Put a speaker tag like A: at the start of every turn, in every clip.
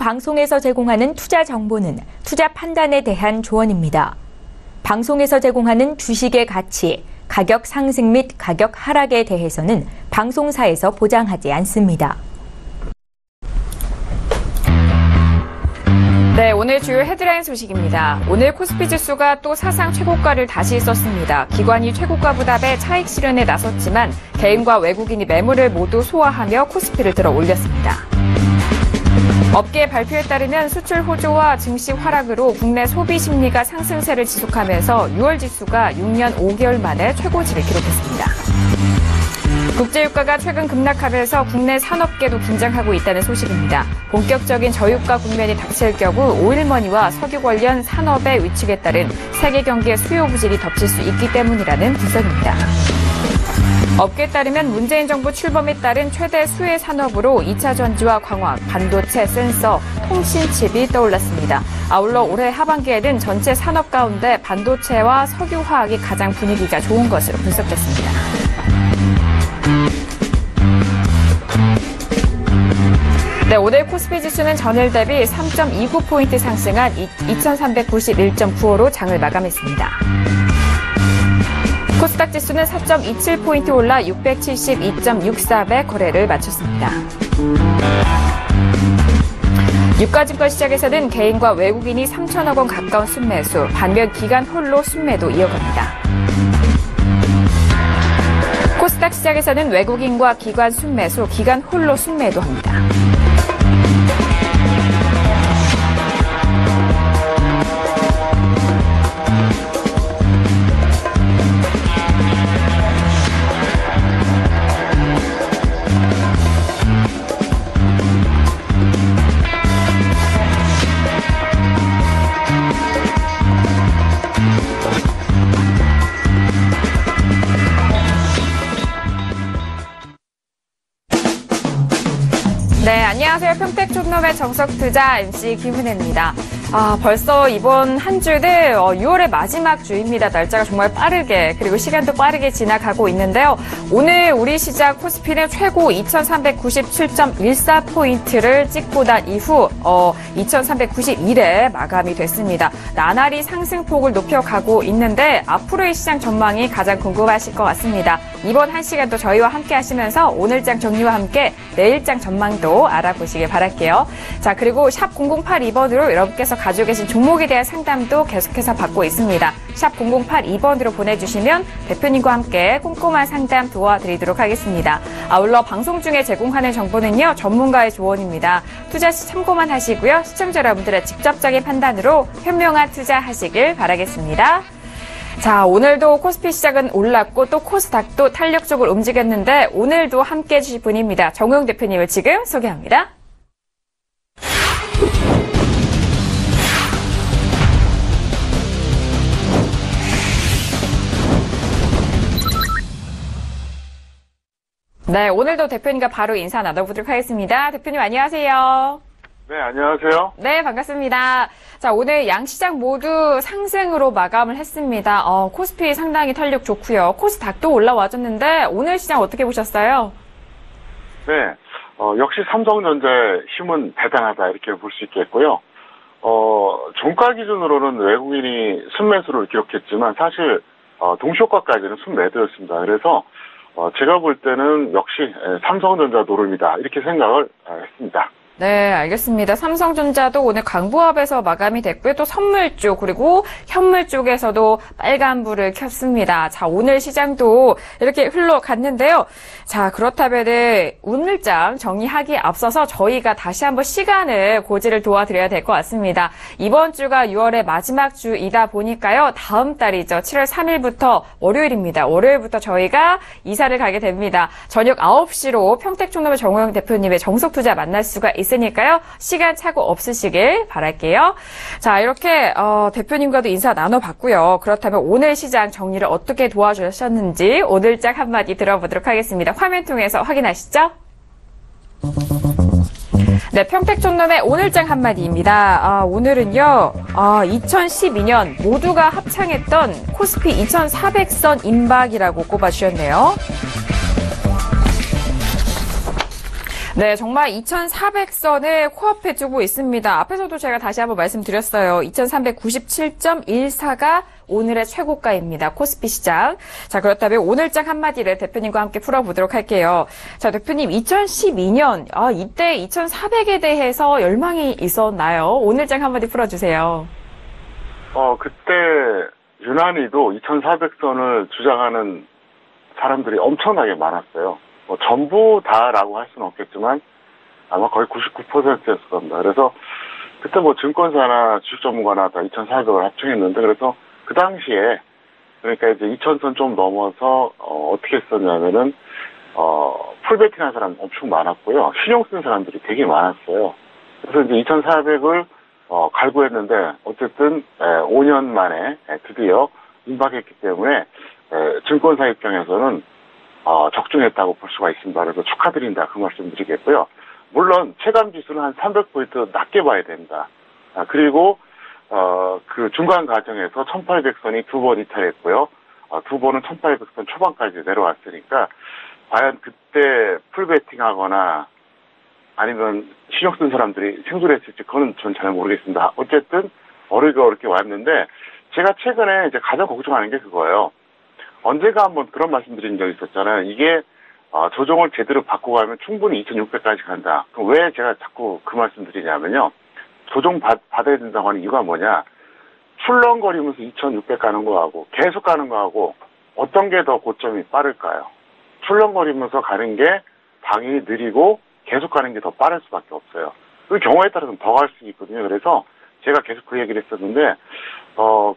A: 방송에서 제공하는 투자 정보는 투자 판단에 대한 조언입니다. 방송에서 제공하는 주식의 가치, 가격 상승 및 가격 하락에 대해서는 방송사에서 보장하지 않습니다.
B: 네, 오늘 주요 헤드라인 소식입니다. 오늘 코스피 지수가 또 사상 최고가를 다시 썼습니다. 기관이 최고가 부담에 차익 실현에 나섰지만 개인과 외국인이 매물을 모두 소화하며 코스피를 들어 올렸습니다. 업계 발표에 따르면 수출 호조와 증시 하락으로 국내 소비 심리가 상승세를 지속하면서 6월 지수가 6년 5개월 만에 최고치를 기록했습니다. 국제유가가 최근 급락하면서 국내 산업계도 긴장하고 있다는 소식입니다. 본격적인 저유가 국면이 닥칠 경우 오일머니와 석유 관련 산업의 위축에 따른 세계 경기의 수요 부진이 덮칠 수 있기 때문이라는 분석입니다. 업계에 따르면 문재인 정부 출범에 따른 최대 수혜 산업으로 2차 전지와 광학, 반도체, 센서, 통신칩이 떠올랐습니다. 아울러 올해 하반기에는 전체 산업 가운데 반도체와 석유화학이 가장 분위기가 좋은 것으로 분석됐습니다. 네, 오늘 코스피 지수는 전일 대비 3.29포인트 상승한 2391.95로 장을 마감했습니다. 코스닥 지수는 4.27포인트 올라 672.64배 거래를 마쳤습니다. 유가증권 시장에서는 개인과 외국인이 3천억 원 가까운 순매수, 반면 기관 홀로 순매도 이어갑니다. 코스닥 시장에서는 외국인과 기관 순매수, 기관 홀로 순매도 합니다. 네, 안녕하세요. 평택촌놈의 정석투자 MC 김은혜입니다. 벌써 이번 한 주는 6월의 마지막 주입니다. 날짜가 정말 빠르게 그리고 시간도 빠르게 지나가고 있는데요. 오늘 우리 시장 코스피는 최고 2397.14포인트를 찍고 난 이후 2391에 마감이 됐습니다. 나날이 상승폭을 높여가고 있는데 앞으로의 시장 전망이 가장 궁금하실 것 같습니다. 이번 한 시간도 저희와 함께 하시면서 오늘장 정리와 함께 내일장 전망도 알아보시길 바랄게요. 자, 그리고 샵 0082번으로 여러분께서 가지고 계신 종목에 대한 상담도 계속해서 받고 있습니다. 샵 0082번으로 보내주시면 대표님과 함께 꼼꼼한 상담 도와드리도록 하겠습니다. 아울러 방송 중에 제공하는 정보는요, 전문가의 조언입니다. 투자 시 참고만 하시고요. 시청자 여러분들의 직접적인 판단으로 현명한 투자하시길 바라겠습니다. 자, 오늘도 코스피 시장은 올랐고 또 코스닥도 탄력적으로 움직였는데 오늘도 함께해 주실 분입니다. 정우영 대표님을 지금 소개합니다. 네, 오늘도 대표님과 바로 인사 나눠보도록 하겠습니다. 대표님 안녕하세요.
C: 네, 안녕하세요.
B: 네, 반갑습니다. 자, 오늘 양시장 모두 상승으로 마감을 했습니다. 코스피 상당히 탄력 좋고요. 코스닥도 올라와줬는데 오늘 시장 어떻게 보셨어요?
C: 네, 역시 삼성전자의 힘은 대단하다 이렇게 볼 수 있겠고요. 종가 기준으로는 외국인이 순매수를 기록했지만 사실 동시효과까지는 순매도였습니다. 그래서 제가 볼 때는 역시 삼성전자 노름이다 이렇게 생각을 했습니다.
B: 네, 알겠습니다. 삼성전자도 오늘 강보합에서 마감이 됐고요. 또 선물 쪽 그리고 현물 쪽에서도 빨간불을 켰습니다. 자, 오늘 시장도 이렇게 흘러갔는데요. 자, 그렇다면은 오늘장 정리하기에 앞서서 저희가 다시 한번 시간을 고지를 도와드려야 될 것 같습니다. 이번 주가 6월의 마지막 주이다 보니까요. 다음 달이죠. 7월 3일부터 월요일입니다. 월요일부터 저희가 이사를 가게 됩니다. 저녁 9시로 평택총nom의 정우영 대표님의 정석투자 만날 수가 있으니까요. 시간 착오 없으시길 바랄게요. 자, 이렇게 대표님과도 인사 나눠봤고요. 그렇다면 오늘 시장 정리를 어떻게 도와주셨는지 오늘장 한마디 들어보도록 하겠습니다. 화면 통해서 확인하시죠. 네, 평택촌놈의 오늘장 한마디입니다. 오늘은요, 2012년 모두가 합창했던 코스피 2400선 임박이라고 꼽아주셨네요. 네, 정말 2,400선을 코앞에 두고 있습니다. 앞에서도 제가 다시 한번 말씀드렸어요. 2,397.14가 오늘의 최고가입니다. 코스피 시장. 자, 그렇다면 오늘장 한마디를 대표님과 함께 풀어보도록 할게요. 자, 대표님, 2012년, 이때 2,400에 대해서 열망이 있었나요? 오늘장 한마디 풀어주세요.
C: 그때 유난히도 2,400선을 주장하는 사람들이 엄청나게 많았어요. 전부 다라고 할 수는 없겠지만 아마 거의 99%였을 겁니다. 그래서 그때 증권사나 주식 전문가나 다 2,400을 합청했는데 그래서 그 당시에 그러니까 이제 2,000선 좀 넘어서 어떻게 했었냐면은 풀베팅 한 사람 엄청 많았고요. 신용 쓴 사람들이 되게 많았어요. 그래서 이제 2,400을 갈구했는데 어쨌든 5년 만에 드디어 임박했기 때문에 증권사 입장에서는 적중했다고 볼 수가 있습니다. 그래서 축하드린다 그 말씀 드리겠고요. 물론 체감 지수는 한 300포인트 낮게 봐야 된다. 그리고 그 중간 과정에서 1,800선이 두 번 이탈했고요. 두 번은 1,800선 초반까지 내려왔으니까 과연 그때 풀베팅하거나 아니면 신용 쓴 사람들이 생존했을지 그거는 전 잘 모르겠습니다. 어쨌든 어렵게 왔는데 제가 최근에 이제 가장 걱정하는 게 그거예요. 언제가 한번 그런 말씀 드린 적이 있었잖아요. 이게 조정을 제대로 받고 가면 충분히 2,600까지 간다. 그럼 왜 제가 자꾸 그 말씀 드리냐면요. 조정 받아야 된다고 하는 이유가 뭐냐. 출렁거리면서 2,600 가는 거하고 계속 가는 거하고 어떤 게 더 고점이 빠를까요? 출렁거리면서 가는 게 방향이 느리고 계속 가는 게 더 빠를 수밖에 없어요. 그 경우에 따라서는 더 갈 수 있거든요. 그래서 제가 계속 그 얘기를 했었는데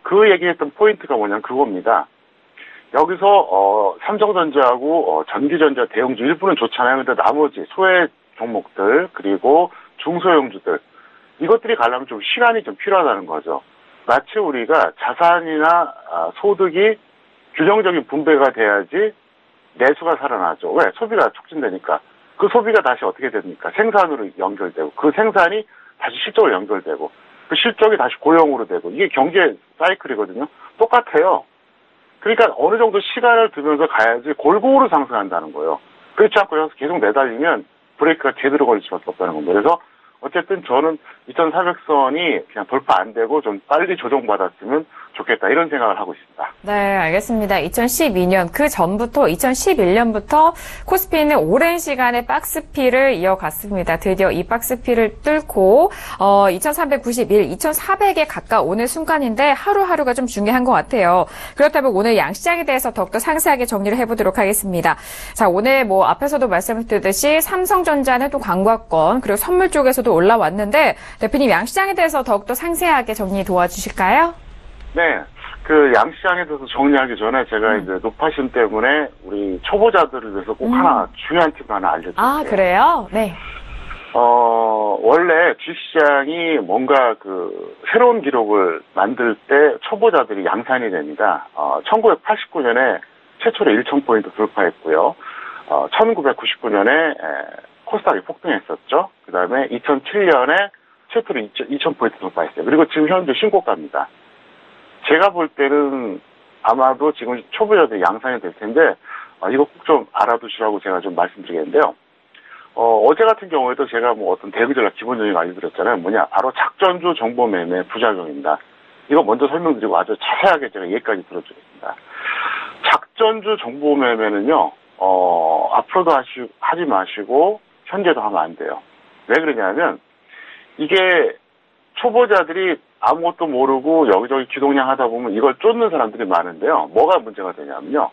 C: 그 얘기했던 포인트가 뭐냐면 그겁니다. 여기서 삼성전자하고 전기전자 대형주 일부는 좋잖아요. 근데 나머지 소외 종목들 그리고 중소형주들 이것들이 가려면 좀 시간이 좀 필요하다는 거죠. 마치 우리가 자산이나 소득이 균형적인 분배가 돼야지 내수가 살아나죠. 왜? 소비가 촉진되니까. 그 소비가 다시 어떻게 됩니까? 생산으로 연결되고 그 생산이 다시 실적으로 연결되고 그 실적이 다시 고용으로 되고 이게 경제 사이클이거든요. 똑같아요. 그러니까 어느 정도 시간을 두면서 가야지 골고루 상승한다는 거예요. 그렇지 않고 계속 매달리면 브레이크가 제대로 걸릴 수밖에 없다는 겁니다. 그래서 어쨌든 저는 2,400선이 그냥 돌파 안 되고 좀 빨리 조정받았으면 좋겠다 이런 생각을 하고 있습니다.
B: 네, 알겠습니다. 2012년 그 전부터 2011년부터 코스피는 오랜 시간의 박스피를 이어갔습니다. 드디어 이 박스피를 뚫고 2,391, 2,400에 가까워오는 순간인데 하루하루가 좀 중요한 것 같아요. 그렇다면 오늘 양시장에 대해서 더욱더 상세하게 정리를 해보도록 하겠습니다. 자, 오늘 앞에서도 말씀드렸듯이 삼성전자는 또 광과권 그리고 선물 쪽에서도 올라왔는데 대표님 양시장에 대해서 더욱더 상세하게 정리 도와주실까요?
C: 네, 그 양시장에 대해서 정리하기 전에 제가 이제 노파심 때문에 우리 초보자들을 위해서 꼭 하나 중요한 팁 하나 알려드릴게요.
B: 아, 그래요? 네.
C: 원래 주식시장이 뭔가 새로운 기록을 만들 때 초보자들이 양산이 됩니다. 1989년에 최초로 1,000포인트 돌파했고요. 1999년에 코스닥이 폭등했었죠. 그 다음에 2007년에 최초로 2,000포인트 돌파했어요. 그리고 지금 현재 신고가입니다. 제가 볼 때는 아마도 지금 초보자들이 양산이 될 텐데, 이거 꼭 좀 알아두시라고 제가 좀 말씀드리겠는데요. 어제 같은 경우에도 제가 어떤 대응 전략 기본적인 거 알려드렸잖아요. 바로 작전주 정보 매매 부작용입니다. 이거 먼저 설명드리고 아주 자세하게 제가 얘기까지 들어주겠습니다. 작전주 정보 매매는요, 앞으로도 하지 마시고, 현재도 하면 안 돼요. 왜 그러냐면, 이게 초보자들이 아무것도 모르고 여기저기 기동량 하다 보면 이걸 쫓는 사람들이 많은데요. 뭐가 문제가 되냐면요.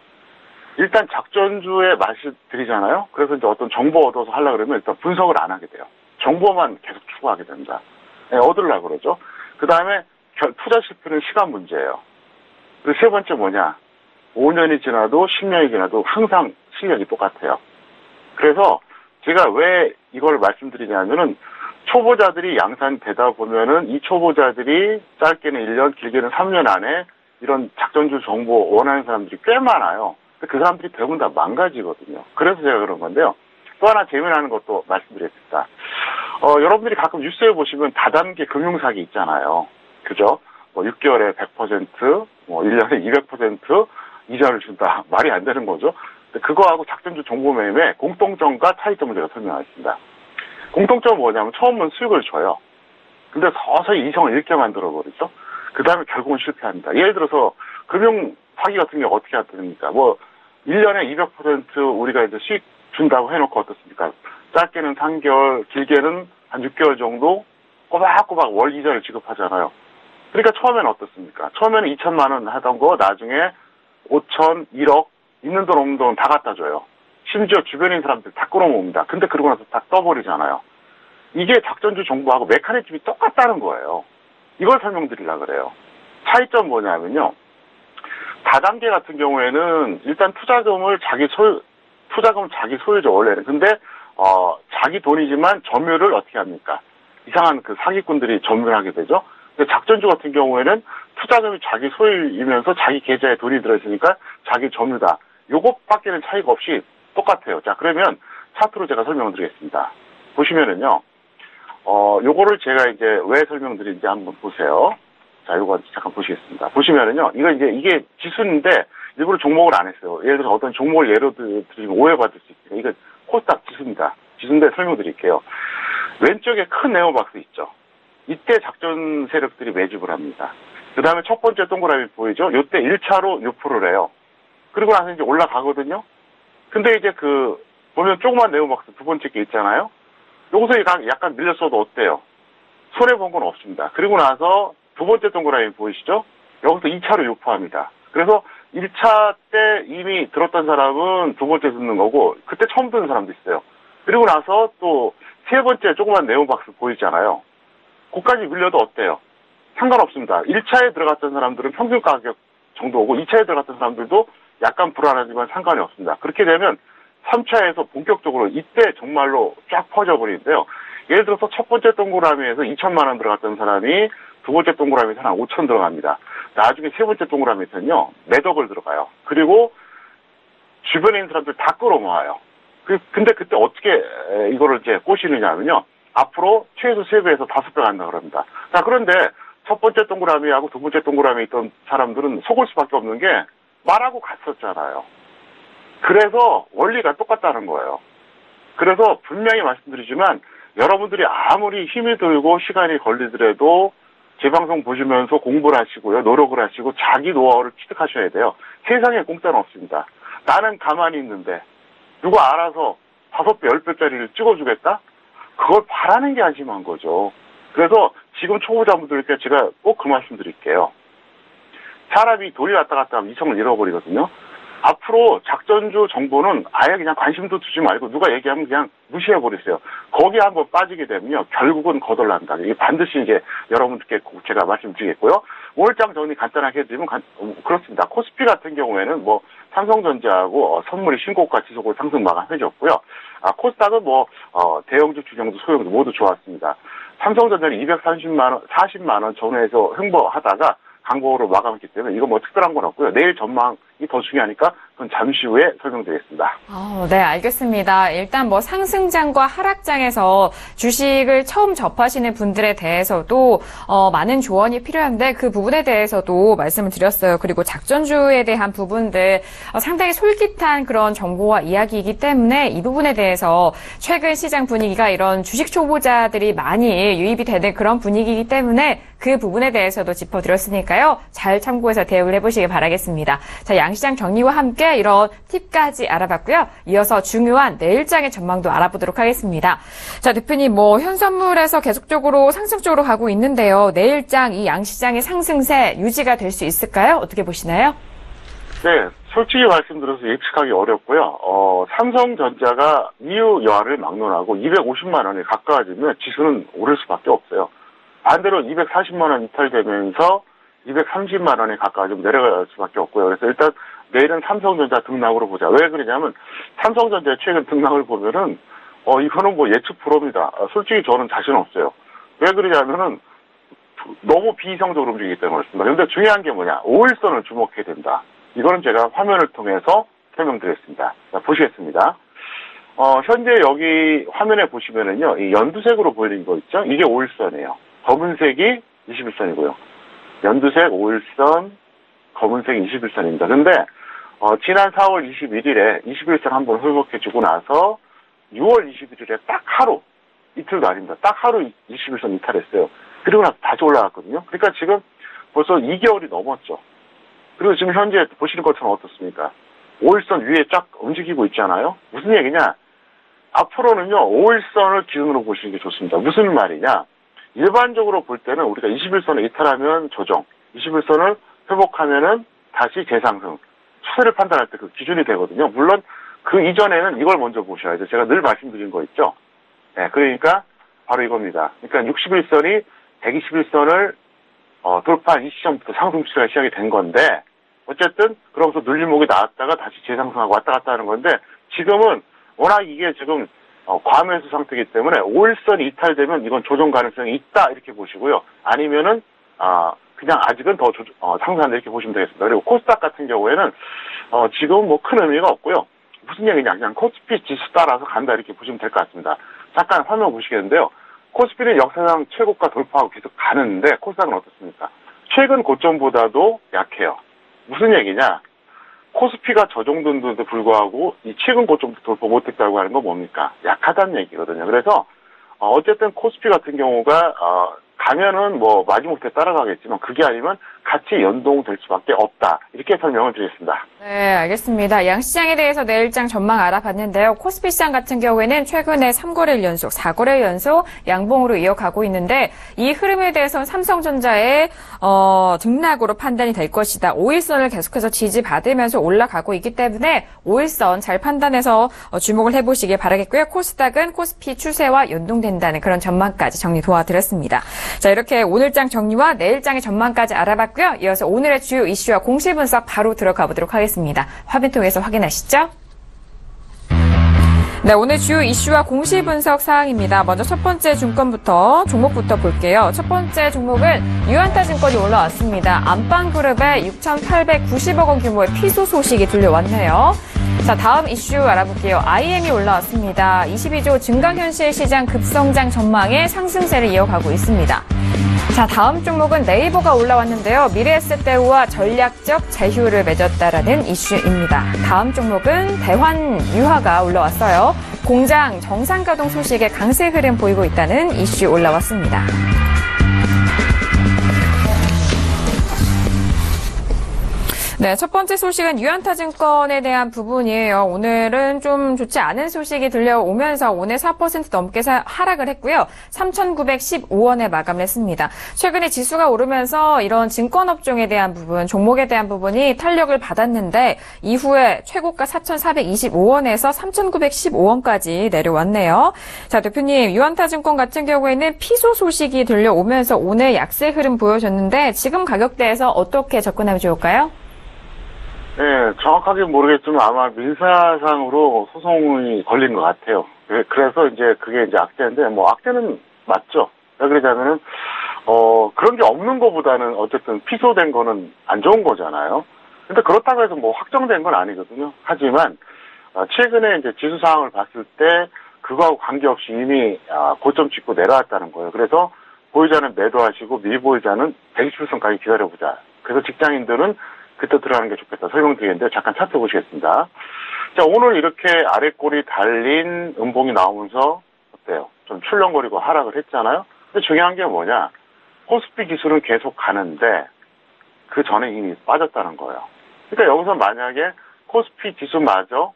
C: 일단 작전주에 맛이 들이잖아요. 그래서 이제 어떤 정보 얻어서 하려고 그러면 일단 분석을 안 하게 돼요. 정보만 계속 추구하게 됩니다. 네, 얻으려고 그러죠. 그 다음에 투자 실패는 시간 문제예요. 그리고 세 번째 뭐냐. 5년이 지나도 10년이 지나도 항상 실력이 똑같아요. 그래서 제가 왜 이걸 말씀드리냐면은 초보자들이 양산되다 보면은 이 초보자들이 짧게는 1년, 길게는 3년 안에 이런 작전주 정보 원하는 사람들이 꽤 많아요. 그 사람들이 대부분 다 망가지거든요. 그래서 제가 그런 건데요. 또 하나 재미나는 것도 말씀드리겠습니다. 여러분들이 가끔 뉴스에 보시면 다단계 금융사기 있잖아요. 그죠? 6개월에 100%, 1년에 200% 이자를 준다. 말이 안 되는 거죠. 그거하고 작전주 정보 매매 공통점과 차이점을 제가 설명하겠습니다. 공통점은 뭐냐면 처음은 수익을 줘요. 근데 서서히 이성을 잃게 만들어버리죠. 그 다음에 결국은 실패합니다. 예를 들어서 금융 사기 같은 경우 어떻게 하십니까? 뭐 1년에 200% 우리가 이제 수익 준다고 해놓고 어떻습니까? 짧게는 3개월, 길게는 한 6개월 정도 꼬박꼬박 월 이자를 지급하잖아요. 그러니까 처음에는 어떻습니까? 처음에는 2천만 원 하던 거 나중에 5천, 1억, 있는 돈 없는 돈 다 갖다 줘요. 심지어 주변에 있는 사람들 다 끌어모읍니다. 근데 그러고 나서 다 떠버리잖아요. 이게 작전주 정보하고 메커니즘이 똑같다는 거예요. 이걸 설명드리려고 그래요. 차이점 뭐냐면요. 다단계 같은 경우에는 일단 투자금은 자기 소유죠, 원래는. 근데, 자기 돈이지만 점유를 어떻게 합니까? 이상한 그 사기꾼들이 점유를 하게 되죠. 근데 작전주 같은 경우에는 투자금이 자기 소유이면서 자기 계좌에 돈이 들어있으니까 자기 점유다. 요것밖에는 차이가 없이 똑같아요. 자, 그러면 차트로 제가 설명을 드리겠습니다. 보시면은요, 요거를 제가 이제 왜 설명드린지 한번 보세요. 자, 요거 잠깐 보시겠습니다. 보시면은요, 이게 지수인데, 일부러 종목을 안 했어요. 예를 들어서 어떤 종목을 예로 들면 오해받을 수 있어요. 이거 코스닥 지수입니다. 지수인데 설명드릴게요. 왼쪽에 큰 네오박스 있죠. 이때 작전 세력들이 매집을 합니다. 그 다음에 첫 번째 동그라미 보이죠? 요때 1차로 6%래요. 그리고 나서 이제 올라가거든요? 근데 이제 보면 조그만 네오박스 두 번째 게 있잖아요? 여기서 약간 밀렸어도 어때요? 손해본 건 없습니다. 그리고 나서 두 번째 동그라미 보이시죠? 여기서 2차로 유포합니다. 그래서 1차 때 이미 들었던 사람은 두 번째 듣는 거고, 그때 처음 듣는 사람도 있어요. 그리고 나서 또 세 번째 조그만 네오박스 보이잖아요. 그까지 밀려도 어때요? 상관없습니다. 1차에 들어갔던 사람들은 평균 가격 정도고 2차에 들어갔던 사람들도 약간 불안하지만 상관이 없습니다. 그렇게 되면 3차에서 본격적으로 이때 정말로 쫙 퍼져버리는데요. 예를 들어서 첫 번째 동그라미에서 2천만 원 들어갔던 사람이 두 번째 동그라미에서 한 5천 들어갑니다. 나중에 세 번째 동그라미에서는요, 매덕을 들어가요. 그리고 주변에 있는 사람들 다 끌어모아요. 근데 그때 어떻게 이거를 이제 꼬시느냐면요. 앞으로 최소 3배에서 5배 간다 그럽니다. 자, 그런데 첫 번째 동그라미하고 두 번째 동그라미에 있던 사람들은 속을 수밖에 없는 게 말하고 갔었잖아요. 그래서 원리가 똑같다는 거예요. 그래서 분명히 말씀드리지만 여러분들이 아무리 힘이 들고 시간이 걸리더라도 제 방송 보시면서 공부를 하시고요. 노력을 하시고 자기 노하우를 취득하셔야 돼요. 세상에 공짜는 없습니다. 나는 가만히 있는데 누가 알아서 5배, 10배짜리를 찍어주겠다? 그걸 바라는 게 한심한 거죠. 그래서 지금 초보자분들께 제가 꼭 그 말씀 드릴게요. 사람이 돈이 왔다 갔다 하면 이성을 잃어버리거든요. 앞으로 작전주 정보는 아예 그냥 관심도 두지 말고 누가 얘기하면 그냥 무시해버리세요. 거기에 한번 빠지게 되면요. 결국은 거덜난다. 이게 반드시 이제 여러분들께 제가 말씀드리겠고요. 5일장 정리 간단하게 해드리면 그렇습니다. 코스피 같은 경우에는 뭐 삼성전자하고 선물이 신고가 지속을 상승 마감해줬고요. 코스닥은 대형주, 중형주, 소형주 모두 좋았습니다. 삼성전자는 40만 원 전후에서 횡보하다가 강보로 마감했기 때문에 이거 뭐 특별한 건 없고요. 내일 전망이 더 중요하니까 그건 잠시 후에 설명드리겠습니다.
B: 네, 알겠습니다. 일단 상승장과 하락장에서 주식을 처음 접하시는 분들에 대해서도 많은 조언이 필요한데 그 부분에 대해서도 말씀을 드렸어요. 그리고 작전주에 대한 부분들 상당히 솔깃한 그런 정보와 이야기이기 때문에 이 부분에 대해서 최근 시장 분위기가 이런 주식 초보자들이 많이 유입이 되는 그런 분위기이기 때문에 그 부분에 대해서도 짚어드렸으니까요. 잘 참고해서 대응을 해보시기 바라겠습니다. 자, 양시장 정리와 함께 이런 팁까지 알아봤고요. 이어서 중요한 내일장의 전망도 알아보도록 하겠습니다. 자, 대표님, 현선물에서 계속적으로 상승 쪽으로 가고 있는데요. 내일장 이 양시장의 상승세 유지가 될 수 있을까요? 어떻게 보시나요?
C: 네, 솔직히 말씀드려서 예측하기 어렵고요. 삼성전자가 이유 여하를 막론하고 250만 원에 가까워지면 지수는 오를 수밖에 없어요. 반대로 240만 원 이탈되면서 230만 원에 가까워지면 내려갈 수밖에 없고요. 그래서 일단 내일은 삼성전자 등락으로 보자. 왜 그러냐면 삼성전자의 최근 등락을 보면은 이거는 예측 불허입니다. 솔직히 저는 자신 없어요. 왜 그러냐면은 너무 비이성적으로 움직이기 때문에 그렇습니다. 그런데 중요한 게 뭐냐? 5일선을 주목해야 된다. 이거는 제가 화면을 통해서 설명드리겠습니다. 자, 보시겠습니다. 현재 여기 화면에 보시면은요, 이 연두색으로 보이는 거 있죠? 이게 5일선이에요. 검은색이 21선이고요. 연두색 5일선, 검은색 21선입니다. 근데 지난 4월 21일에 21선 한번 회복해주고 나서 6월 21일에 딱 하루 이틀도 아닙니다. 딱 하루 21선 이탈했어요. 그리고 나서 다시 올라갔거든요. 그러니까 지금 벌써 2개월이 넘었죠. 그리고 지금 현재 보시는 것처럼 어떻습니까? 5일선 위에 쫙 움직이고 있잖아요. 무슨 얘기냐? 앞으로는요, 5일선을 기준으로 보시는 게 좋습니다. 무슨 말이냐? 일반적으로 볼 때는 우리가 21선을 이탈하면 조정, 21선을 회복하면은 다시 재상승, 추세를 판단할 때 그 기준이 되거든요. 물론 그 이전에는 이걸 먼저 보셔야죠. 제가 늘 말씀드린 거 있죠. 네, 그러니까 바로 이겁니다. 그러니까 61선이 121선을 돌파한 이 시점부터 상승 추세가 시작이 된 건데, 어쨌든 그러면서 눌림목이 나왔다가 다시 재상승하고 왔다 갔다 하는 건데, 지금은 워낙 이게 지금 과매수 상태이기 때문에 5일선이 이탈되면 이건 조정 가능성이 있다 이렇게 보시고요. 아니면은 그냥 아직은 더 상승한다 이렇게 보시면 되겠습니다. 그리고 코스닥 같은 경우에는 지금 뭐 큰 의미가 없고요. 무슨 얘기냐, 그냥 코스피 지수 따라서 간다 이렇게 보시면 될 것 같습니다. 잠깐 화면 보시겠는데요. 코스피는 역사상 최고가 돌파하고 계속 가는데 코스닥은 어떻습니까? 최근 고점보다도 약해요. 무슨 얘기냐? 코스피가 저 정도인데도 불구하고 이 최근 고점도 돌파 못했다고 하는 건 뭡니까? 약하다는 얘기거든요. 그래서 어쨌든 코스피 같은 경우가 가면은 뭐 마지못해 따라가겠지만 그게 아니면 같이 연동될 수밖에 없다. 이렇게 설명을 드리겠습니다.
B: 네, 알겠습니다. 양시장에 대해서 내일장 전망 알아봤는데요. 코스피 시장 같은 경우에는 최근에 3거래일 연속, 4거래일 연속 양봉으로 이어가고 있는데 이 흐름에 대해서는 삼성전자의 등락으로 판단이 될 것이다. 5일선을 계속해서 지지받으면서 올라가고 있기 때문에 5일선 잘 판단해서 주목을 해보시길 바라겠고요. 코스닥은 코스피 추세와 연동된다는 그런 전망까지 정리 도와드렸습니다. 자, 이렇게 오늘장 정리와 내일장의 전망까지 알아봤고요. 이어서 오늘의 주요 이슈와 공시 분석 바로 들어가 보도록 하겠습니다. 화면 통해서 확인하시죠. 네, 오늘 주요 이슈와 공시 분석 사항입니다. 먼저 첫 번째 종목부터 볼게요. 첫 번째 종목은 유한타증권이 올라왔습니다. 안방그룹의 6,890억 원 규모의 피소 소식이 들려왔네요. 자, 다음 이슈 알아볼게요. IM이 올라왔습니다. 22조 증강현실 시장 급성장 전망에 상승세를 이어가고 있습니다. 자, 다음 종목은 네이버가 올라왔는데요. 미래에셋대우와 전략적 제휴를 맺었다라는 이슈입니다. 다음 종목은 대환유화가 올라왔어요. 공장 정상 가동 소식에 강세 흐름 보이고 있다는 이슈 올라왔습니다. 네, 첫 번째 소식은 유한타증권에 대한 부분이에요. 오늘은 좀 좋지 않은 소식이 들려오면서 오늘 4% 넘게 하락을 했고요. 3,915원에 마감을 했습니다. 최근에 지수가 오르면서 이런 증권업종에 대한 부분, 종목에 대한 부분이 탄력을 받았는데 이후에 최고가 4,425원에서 3,915원까지 내려왔네요. 자, 대표님, 유한타증권 같은 경우에는 피소 소식이 들려오면서 오늘 약세 흐름 보여줬는데 지금 가격대에서 어떻게 접근하면 좋을까요?
C: 네, 정확하게 모르겠지만 아마 민사상으로 소송이 걸린 것 같아요. 그래서 이제 그게 이제 악재인데, 뭐 악재는 맞죠. 왜 그러자면은, 그런 게 없는 것보다는 어쨌든 피소된 거는 안 좋은 거잖아요. 근데 그렇다고 해서 뭐 확정된 건 아니거든요. 하지만, 최근에 이제 지수 상황을 봤을 때, 그거하고 관계없이 이미 고점 찍고 내려왔다는 거예요. 그래서 보유자는 매도하시고 미보유자는 120선까지 기다려보자. 그래서 직장인들은 그때 들어가는 게 좋겠다 설명드리겠는데 잠깐 차트 보시겠습니다. 자, 오늘 이렇게 아래 꼬리 달린 음봉이 나오면서 어때요? 좀 출렁거리고 하락을 했잖아요. 근데 중요한 게 뭐냐? 코스피 지수는 계속 가는데 그 전에 이미 빠졌다는 거예요. 그러니까 여기서 만약에 코스피 지수마저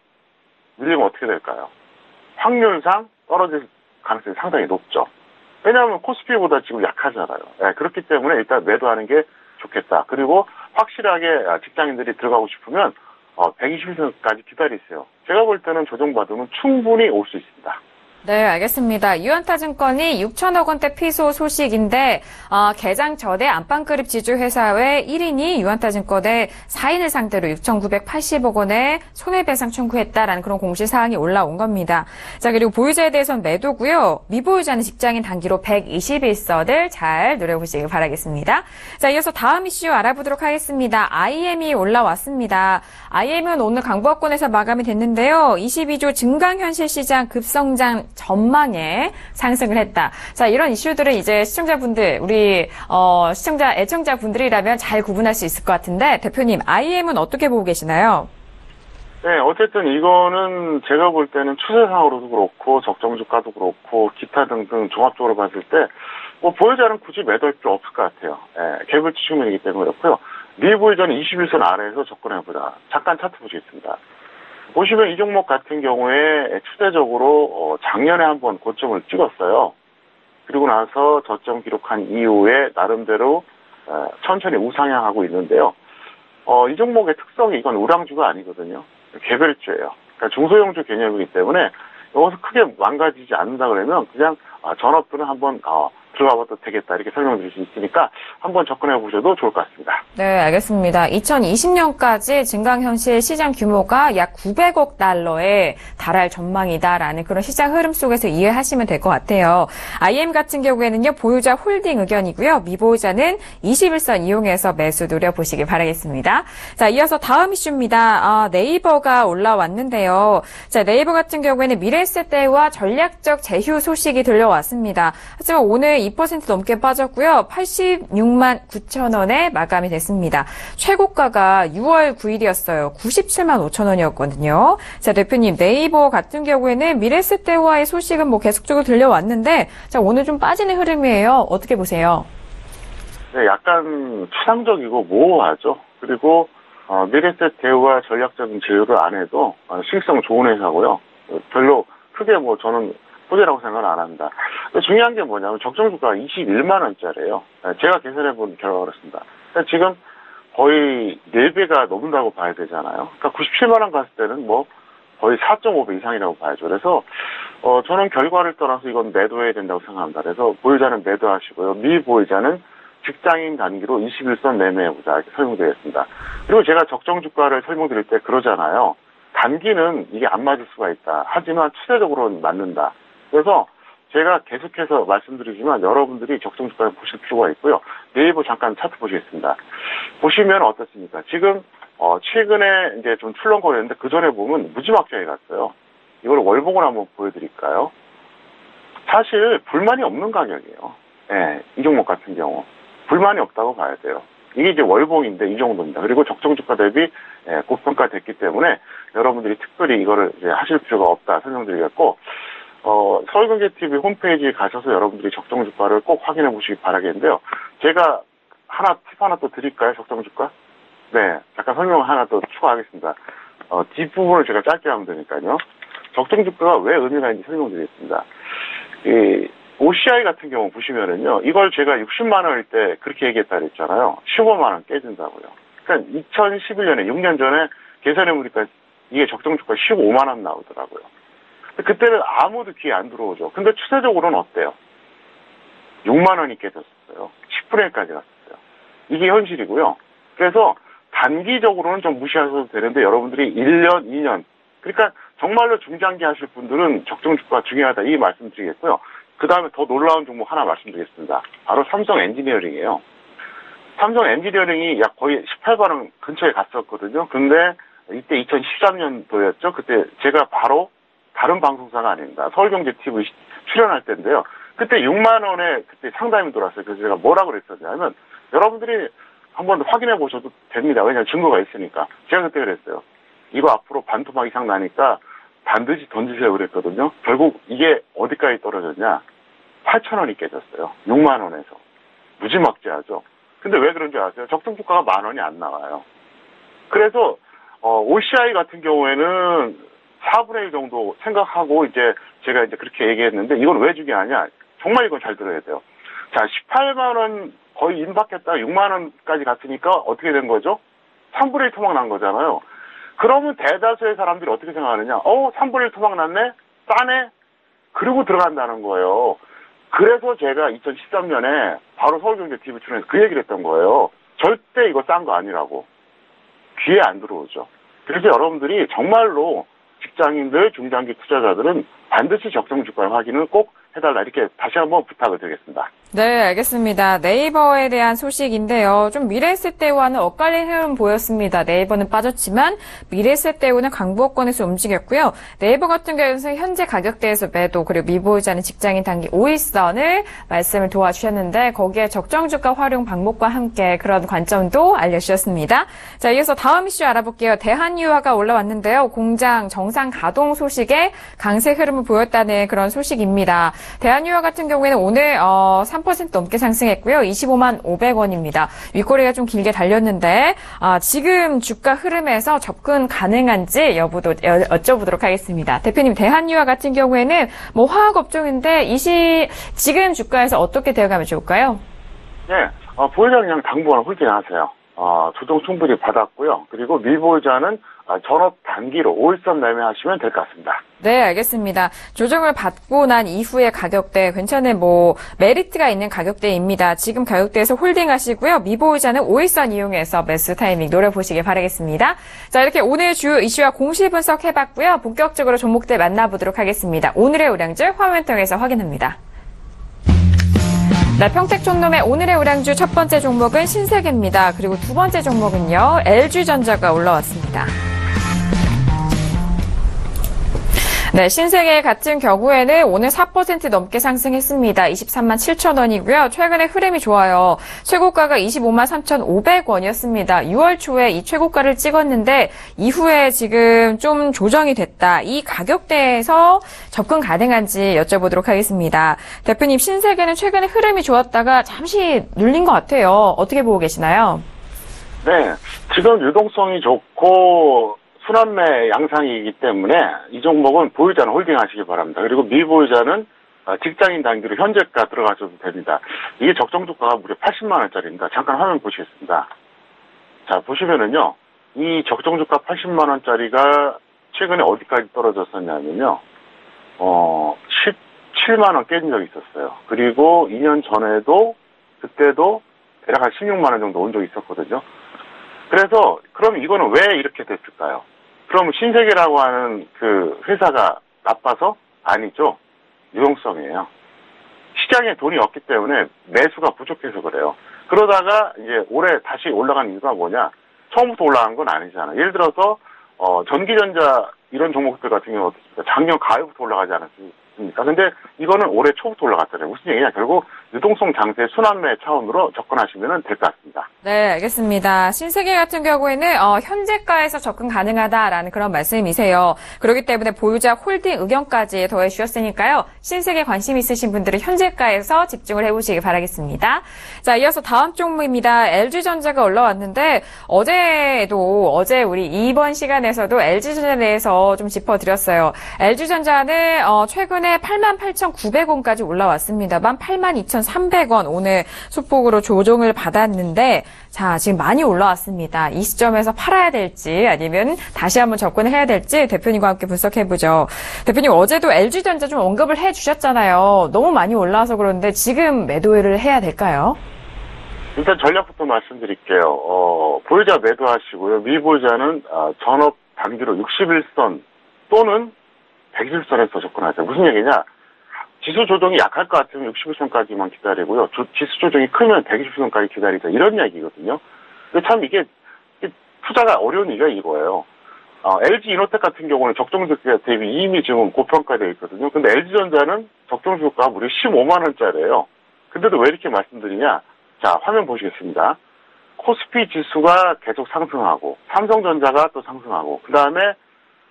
C: 밀리면 어떻게 될까요? 확률상 떨어질 가능성이 상당히 높죠. 왜냐하면 코스피보다 지금 약하잖아요. 네, 그렇기 때문에 일단 매도하는 게 좋겠다. 그리고 확실하게 직장인들이 들어가고 싶으면 120일선까지 기다리세요. 제가 볼 때는 조정받으면 충분히 올 수 있습니다.
B: 네, 알겠습니다. 유한타증권이 6천억 원대 피소 소식인데 개장 전에 안방그룹 지주회사의 1인이 유한타증권에 4인을 상대로 6,980억 원의 손해배상 청구했다라는 그런 공시사항이 올라온 겁니다. 자, 그리고 보유자에 대해서는 매도고요. 미보유자는 직장인 단기로 121선을 잘 노려보시길 바라겠습니다. 자, 이어서 다음 이슈 알아보도록 하겠습니다. IM이 올라왔습니다. IM은 오늘 강보합권에서 마감이 됐는데요. 22조 증강현실 시장 급성장 전망에 상승을 했다. 자, 이런 이슈들은 이제 시청자분들, 우리 애청자분들이라면 잘 구분할 수 있을 것 같은데 대표님, IM은 어떻게 보고 계시나요?
C: 네, 어쨌든 이거는 제가 볼 때는 추세상으로도 그렇고 적정주가도 그렇고 기타 등등 종합적으로 봤을 때 뭐 보유자는 굳이 매도할 필요 없을 것 같아요. 예, 개별주 측면이기 때문에 그렇고요. 미보유자는 21선 아래에서 접근해보자. 잠깐 차트 보시겠습니다. 보시면 이 종목 같은 경우에 추세적으로 작년에 한번 고점을 찍었어요. 그리고 나서 저점 기록한 이후에 나름대로 천천히 우상향하고 있는데요. 이 종목의 특성이 이건 우량주가 아니거든요. 개별주예요. 그러니까 중소형주 개념이기 때문에 여기서 크게 망가지지 않는다 그러면 그냥 전업들은 한번 들어가봐도 되겠다 이렇게 설명드릴 수 있으니까 한번 접근해 보셔도 좋을 것 같습니다.
B: 네, 알겠습니다. 2020년까지 증강현실 시장 규모가 약 900억 달러에 달할 전망이다라는 그런 시장 흐름 속에서 이해하시면 될 것 같아요. IM 같은 경우에는요, 보유자 홀딩 의견이고요. 미보유자는 21선 이용해서 매수 노려보시길 바라겠습니다. 자, 이어서 다음 이슈입니다. 네이버가 올라왔는데요. 자, 네이버 같은 경우에는 미래세대와 전략적 제휴 소식이 들려왔습니다. 하지만 오늘 2% 넘게 빠졌고요. 86만 9천 원에 마감이 됐습니다. 최고가가 6월 9일이었어요. 97만 5천 원이었거든요. 자, 대표님, 네이버 같은 경우에는 미래세대와의 소식은 뭐 계속적으로 들려왔는데, 자, 오늘 좀 빠지는 흐름이에요. 어떻게 보세요?
C: 네, 약간 추상적이고 모호하죠. 그리고 미래세대와 전략적인 제휴를 안 해도 수익성 좋은 회사고요. 별로 크게 뭐 저는 호재라고 생각은 안 합니다. 중요한 게 뭐냐면 적정주가가 21만 원짜리예요. 제가 계산해본 결과가 그렇습니다. 그러니까 지금 거의 4배가 넘는다고 봐야 되잖아요. 그러니까 97만 원 갔을 때는 뭐 거의 4.5배 이상이라고 봐야죠. 그래서 저는 결과를 떠나서 이건 매도해야 된다고 생각합니다. 그래서 보유자는 매도하시고요. 미보유자는 직장인 단기로 21선 매매해보자 이렇게 설명드리겠습니다. 그리고 제가 적정주가를 설명드릴 때 그러잖아요. 단기는 이게 안 맞을 수가 있다. 하지만 추세적으로는 맞는다. 그래서 제가 계속해서 말씀드리지만 여러분들이 적정주가를 보실 필요가 있고요. 네이버 잠깐 차트 보시겠습니다. 보시면 어떻습니까? 지금 최근에 이제 좀 출렁거렸는데 그 전에 보면 무지막지하게 갔어요. 이걸 월봉을 한번 보여드릴까요? 사실 불만이 없는 가격이에요. 네, 이 종목 같은 경우 불만이 없다고 봐야 돼요. 이게 이제 월봉인데 이 정도입니다. 그리고 적정주가 대비 고평가됐기 때문에 여러분들이 특별히 이거를 이제 하실 필요가 없다 설명드리겠고, 서울경제TV 홈페이지에 가셔서 여러분들이 적정주가를 꼭 확인해 보시기 바라겠는데요. 제가 팁 하나 또 드릴까요? 적정주가? 네, 잠깐 설명 하나 또 추가하겠습니다. 뒷부분을 제가 짧게 하면 되니까요. 적정주가가 왜 의미가 있는지 설명드리겠습니다. OCI 같은 경우 보시면은요, 이걸 제가 60만 원일 때 그렇게 얘기했다 그랬잖아요. 15만 원 깨진다고요. 그러니까 2011년에 6년 전에 계산해 보니까 이게 적정주가 15만 원 나오더라고요. 그때는 아무도 귀에 안 들어오죠. 근데 추세적으로는 어때요? 6만 원이 깨졌어요. 10분의 1까지 갔어요. 이게 현실이고요. 그래서 단기적으로는 좀 무시하셔도 되는데 여러분들이 1년, 2년, 그러니까 정말로 중장기 하실 분들은 적정주가 중요하다 이 말씀 드리겠고요. 그 다음에 더 놀라운 종목 하나 말씀드리겠습니다. 바로 삼성 엔지니어링이에요. 삼성 엔지니어링이 약 거의 18만 원 근처에 갔었거든요. 근데 이때 2013년도였죠. 그때 제가 바로 다른 방송사가 아닙니다. 서울경제TV 출연할 때인데요. 그때 6만 원에 그때 상담이 돌았어요. 그래서 제가 뭐라고 그랬었냐면 여러분들이 한번 확인해 보셔도 됩니다. 왜냐하면 증거가 있으니까. 제가 그때 그랬어요. 이거 앞으로 반토막 이상 나니까 반드시 던지세요 그랬거든요. 결국 이게 어디까지 떨어졌냐? 8,000원이 깨졌어요. 6만 원에서. 무지막지하죠. 근데 왜 그런지 아세요? 적정주가가 10,000원이 안 나와요. 그래서 OCI 같은 경우에는 4분의 1 정도 생각하고 이제 제가 이제 그렇게 얘기했는데 이건 왜 중요하냐? 정말 이건 잘 들어야 돼요. 자, 18만 원 거의 임박했다가 6만 원까지 갔으니까 어떻게 된 거죠? 3분의 1 토막 난 거잖아요. 그러면 대다수의 사람들이 어떻게 생각하느냐? 3분의 1 토막 났네? 싸네? 그러고 들어간다는 거예요. 그래서 제가 2013년에 바로 서울경제TV 출연해서 그 얘기를 했던 거예요. 절대 이거 싼 거 아니라고. 귀에 안 들어오죠. 그래서 여러분들이 정말로 직장인들, 중장기 투자자들은 반드시 적정 주가의 확인을 꼭 해달라 이렇게 다시 한번 부탁을 드리겠습니다.
B: 네, 알겠습니다. 네이버에 대한 소식인데요. 좀 미래에셋대우와는 엇갈린 흐름 보였습니다. 네이버는 빠졌지만 미래에셋대우는 강보권에서 움직였고요. 네이버 같은 경우는 현재 가격대에서 매도 그리고 미보유자는 직장인 단기 5일선을 말씀을 도와주셨는데 거기에 적정 주가 활용 방법과 함께 그런 관점도 알려주셨습니다. 자, 이어서 다음 이슈 알아볼게요. 대한유화가 올라왔는데요. 공장 정상 가동 소식에 강세 흐름을 보였다는 그런 소식입니다. 대한유화 같은 경우에는 오늘 3% 넘게 상승했고요. 25만 500원입니다. 윗꼬리가 좀 길게 달렸는데 지금 주가 흐름에서 접근 가능한지 여부도 여쭤보도록 하겠습니다. 대표님, 대한유화 같은 경우에는 뭐 화학 업종인데 지금 주가에서 어떻게 되어가면 좋을까요?
C: 네, 보유자 그냥 당분간 홀딩하세요. 조정 충분히 받았고요. 그리고 미보유자는 전업 단기로 5일선 매매하시면 될 것 같습니다.
B: 네, 알겠습니다. 조정을 받고 난 이후의 가격대 괜찮은 메리트가 있는 가격대입니다. 지금 가격대에서 홀딩하시고요. 미보유자는 5일선 이용해서 매수 타이밍 노려보시길 바라겠습니다. 자, 이렇게 오늘 주요 이슈와 공시 분석해봤고요. 본격적으로 종목들 만나보도록 하겠습니다. 오늘의 우량주 화면 통해서 확인합니다. 네, 평택촌놈의 오늘의 우량주 첫 번째 종목은 신세계입니다. 그리고 두 번째 종목은요, LG전자가 올라왔습니다. 네, 신세계 같은 경우에는 오늘 4% 넘게 상승했습니다. 23만 7천 원이고요. 최근에 흐름이 좋아요. 최고가가 25만 3,500원이었습니다. 6월 초에 이 최고가를 찍었는데 이후에 지금 좀 조정이 됐다. 이 가격대에서 접근 가능한지 여쭤보도록 하겠습니다. 대표님, 신세계는 최근에 흐름이 좋았다가 잠시 눌린 것 같아요. 어떻게 보고 계시나요?
C: 네, 지금 유동성이 좋고 순환매 양상이기 때문에 이 종목은 보유자는 홀딩하시기 바랍니다. 그리고 미보유자는 직장인 단기로 현재가 들어가셔도 됩니다. 이게 적정 주가가 무려 80만 원짜리입니다. 잠깐 화면 보시겠습니다. 자, 보시면은요, 이 적정 주가 80만 원짜리가 최근에 어디까지 떨어졌었냐면요, 17만 원 깨진 적이 있었어요. 그리고 2년 전에도 그때도 대략 한 16만 원 정도 온 적이 있었거든요. 그래서 그럼 이거는 왜 이렇게 됐을까요? 그럼 신세계라고 하는 그 회사가 나빠서? 아니죠. 유동성이에요. 시장에 돈이 없기 때문에 매수가 부족해서 그래요. 그러다가 이제 올해 다시 올라간 이유가 뭐냐? 처음부터 올라간 건 아니잖아요. 예를 들어서 전기전자 이런 종목들 같은 경우는 어떻습니까? 작년 가을부터 올라가지 않았습니까? 근데 이거는 올해 초부터 올라갔잖아요. 무슨 얘기냐? 결국 유동성 장세 순환매 차원으로 접근하시면 될 것 같습니다.
B: 네, 알겠습니다. 신세계 같은 경우에는 현재가에서 접근 가능하다라는 그런 말씀이세요. 그렇기 때문에 보유자 홀딩 의견까지 더해 주셨으니까요. 신세계 관심 있으신 분들은 현재가에서 집중을 해보시기 바라겠습니다. 자, 이어서 다음 종목입니다. LG전자가 올라왔는데 어제 우리 이번 시간에서도 LG전자에 대해서 좀 짚어드렸어요. LG전자는 최근에 88,900원까지 올라왔습니다만 82,300원 오늘 소폭으로 조정을 받았는데 자, 지금 많이 올라왔습니다. 이 시점에서 팔아야 될지 아니면 다시 한번 접근을 해야 될지 대표님과 함께 분석해보죠. 대표님, 어제도 LG전자 좀 언급을 해주셨잖아요. 너무 많이 올라와서 그런데 지금 매도를 해야 될까요?
C: 일단 전략부터 말씀드릴게요. 보유자 매도하시고요. 미보유자는 전업 단기로 61선 또는 120선에서 접근하죠. 무슨 얘기냐? 지수 조정이 약할 것 같으면 61선까지만 기다리고요. 지수 조정이 크면 120선까지 기다리자. 이런 얘기거든요. 근데 참 이게 투자가 어려운 이유가 이거예요. LG 이노텍 같은 경우는 적정 주가 대비 이미 지금 고평가되어 있거든요. 근데 LG전자는 적정 주가가 무려 15만 원짜리예요. 근데도 왜 이렇게 말씀드리냐? 자, 화면 보시겠습니다. 코스피 지수가 계속 상승하고 삼성전자가 또 상승하고 그 다음에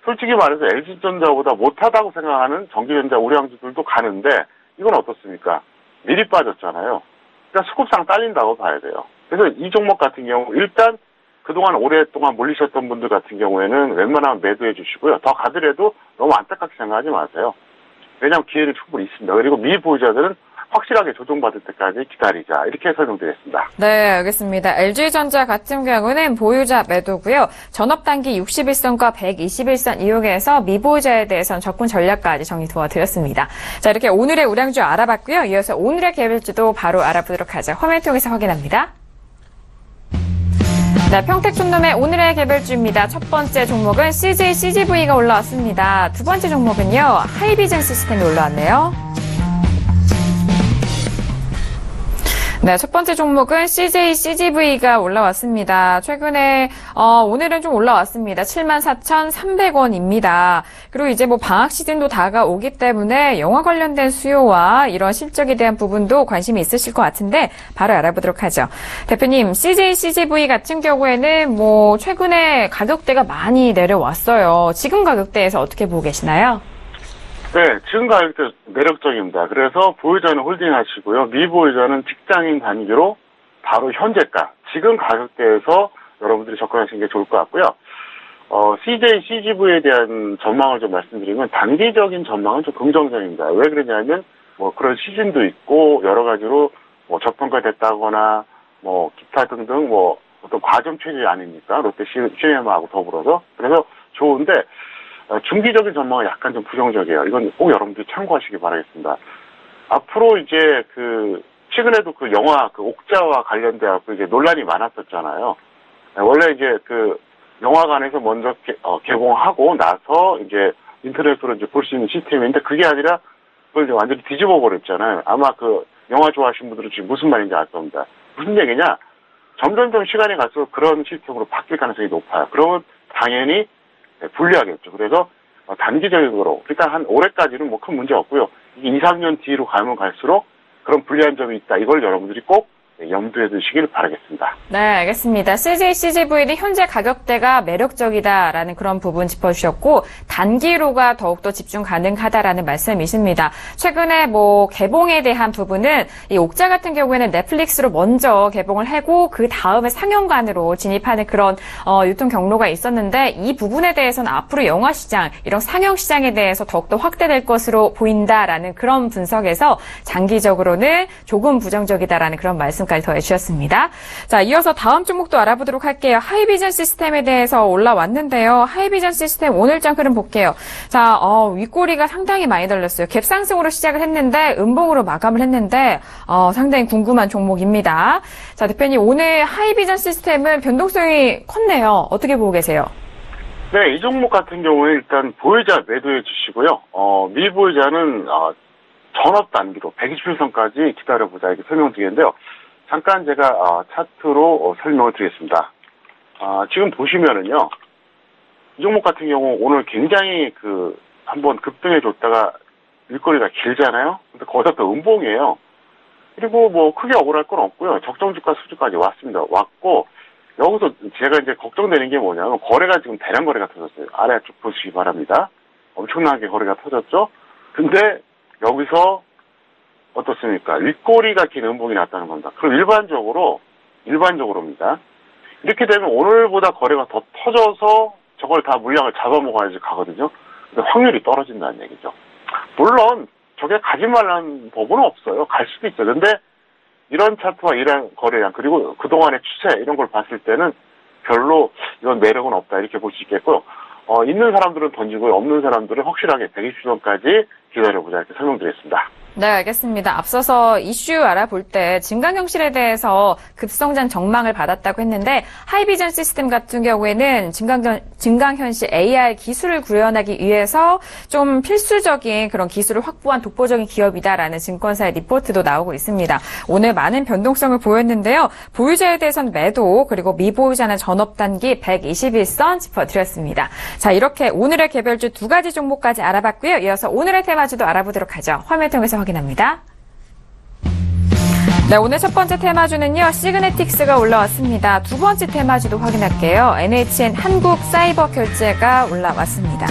C: 솔직히 말해서 LG전자보다 못하다고 생각하는 전기전자 우량주들도 가는데 이건 어떻습니까? 미리 빠졌잖아요. 그러니까 수급상 딸린다고 봐야 돼요. 그래서 이 종목 같은 경우 일단 그동안 오랫동안 몰리셨던 분들 같은 경우에는 웬만하면 매도해 주시고요. 더 가더라도 너무 안타깝게 생각하지 마세요. 왜냐하면 기회는 충분히 있습니다. 그리고 미보유자들은 확실하게 조정받을 때까지 기다리자. 이렇게 설명드렸습니다.
B: 네, 알겠습니다. LG전자 같은 경우는 보유자 매도고요. 전업단기 61선과 121선 이용해서 미보유자에 대해서는 접근 전략까지 정리 도와드렸습니다. 자, 이렇게 오늘의 우량주 알아봤고요. 이어서 오늘의 개별주도 바로 알아보도록 하죠. 화면 통해서 확인합니다. 네, 평택촌놈의 오늘의 개별주입니다. 첫 번째 종목은 CJ CGV가 올라왔습니다. 두 번째 종목은요, 하이비전 시스템이 올라왔네요. 네, 첫 번째 종목은 CJ CGV가 올라왔습니다. 최근에 오늘은 좀 올라왔습니다. 74,300원입니다. 그리고 이제 뭐 방학 시즌도 다가오기 때문에 영화 관련된 수요와 이런 실적에 대한 부분도 관심이 있으실 것 같은데 바로 알아보도록 하죠. 대표님, CJ CGV 같은 경우에는 뭐 최근에 가격대가 많이 내려왔어요. 지금 가격대에서 어떻게 보고 계시나요?
C: 네, 지금 가격대 매력적입니다. 그래서 보유자는 홀딩하시고요. 미보유자는 직장인 단위로 바로 현재가, 지금 가격대에서 여러분들이 접근하시는 게 좋을 것 같고요. CJ, CGV에 대한 전망을 좀 말씀드리면 단기적인 전망은 좀 긍정적입니다. 왜 그러냐면 뭐 그런 시즌도 있고 여러 가지로 뭐 저평가됐다거나 뭐 기타 등등 뭐 어떤 과점 체제 아닙니까? 롯데 시네마하고 더불어서. 그래서 좋은데 중기적인 전망은 약간 좀 부정적이에요. 이건 꼭 여러분들이 참고하시기 바라겠습니다. 앞으로 이제 최근에도 영화 옥자와 관련돼서 이제 논란이 많았었잖아요. 원래 이제 영화관에서 먼저 개봉하고 나서 이제 인터넷으로 이제 볼 수 있는 시스템인데 그게 아니라 그걸 이제 완전히 뒤집어 버렸잖아요. 아마 영화 좋아하시는 분들은 지금 무슨 말인지 알 겁니다. 무슨 얘기냐? 점점점 시간이 갈수록 그런 시스템으로 바뀔 가능성이 높아요. 그러면 당연히 불리하겠죠. 그래서 단기적으로 일단 한 올해까지는 뭐 큰 문제 없고요. 이게 2, 3년 뒤로 가면 갈수록 그런 불리한 점이 있다. 이걸 여러분들이 꼭 염두에 두시길 바라겠습니다.
B: 네, 알겠습니다. CJ CGV는 현재 가격대가 매력적이다라는 그런 부분 짚어주셨고 단기로가 더욱더 집중 가능하다라는 말씀이십니다. 최근에 뭐 개봉에 대한 부분은 이 옥자 같은 경우에는 넷플릭스로 먼저 개봉을 하고 그 다음에 상영관으로 진입하는 그런 유통 경로가 있었는데 이 부분에 대해서는 앞으로 영화 시장, 이런 상영 시장에 대해서 더욱더 확대될 것으로 보인다라는 그런 분석에서 장기적으로는 조금 부정적이다라는 그런 말씀 까지 더해 주셨습니다. 자, 이어서 다음 종목도 알아보도록 할게요. 하이비전 시스템에 대해서 올라왔는데요. 하이비전 시스템 오늘장 흐름 볼게요. 자, 윗꼬리가 상당히 많이 달렸어요. 갭상승으로 시작을 했는데 음봉으로 마감을 했는데 상당히 궁금한 종목입니다. 자, 대표님, 오늘 하이비전 시스템은 변동성이 컸네요. 어떻게 보고 계세요?
C: 네, 이 종목 같은 경우에 일단 보유자 매도해 주시고요. 미보유자는 전업 단기로 121선까지 기다려보자 이렇게 설명드리는데요. 잠깐 제가 차트로 설명을 드리겠습니다. 지금 보시면은요, 이 종목 같은 경우 오늘 굉장히 한번 급등해 줬다가 일거리가 길잖아요. 근데 거기서 또 음봉이에요. 그리고 뭐 크게 억울할 건 없고요. 적정주가 수준까지 왔습니다. 왔고 여기서 제가 이제 걱정되는 게 뭐냐면 거래가 지금 대량 거래가 터졌어요. 아래쪽 보시기 바랍니다. 엄청나게 거래가 터졌죠. 근데 여기서 어떻습니까? 윗꼬리가 긴 음봉이 났다는 겁니다. 그럼 일반적으로입니다. 이렇게 되면 오늘보다 거래가 더 터져서 저걸 다 물량을 잡아먹어야지 가거든요. 근데 확률이 떨어진다는 얘기죠. 물론 저게 가지 말라는 법은 없어요. 갈 수도 있어요. 근데 이런 차트와 이런 거래량 그리고 그동안의 추세 이런 걸 봤을 때는 별로 이건 매력은 없다 이렇게 볼 수 있겠고요. 있는 사람들은 던지고 없는 사람들은 확실하게 120주선까지 기다려보자 이렇게 설명드렸습니다.
B: 네, 알겠습니다. 앞서서 이슈 알아볼 때 증강현실에 대해서 급성장 전망을 받았다고 했는데 하이비전 시스템 같은 경우에는 증강현실 AR 기술을 구현하기 위해서 좀 필수적인 그런 기술을 확보한 독보적인 기업이다라는 증권사의 리포트도 나오고 있습니다. 오늘 많은 변동성을 보였는데요. 보유자에 대해서는 매도, 그리고 미보유자는 전업단기 121선 짚어드렸습니다. 자, 이렇게 오늘의 개별주 두 가지 종목까지 알아봤고요. 이어서 오늘의 테마주도 알아보도록 하죠. 화면 통해서 확인합니다. 네, 오늘 첫 번째 테마주는요, 시그네틱스가 올라왔습니다. 두 번째 테마주도 확인할게요. NHN 한국사이버결제가 올라왔습니다.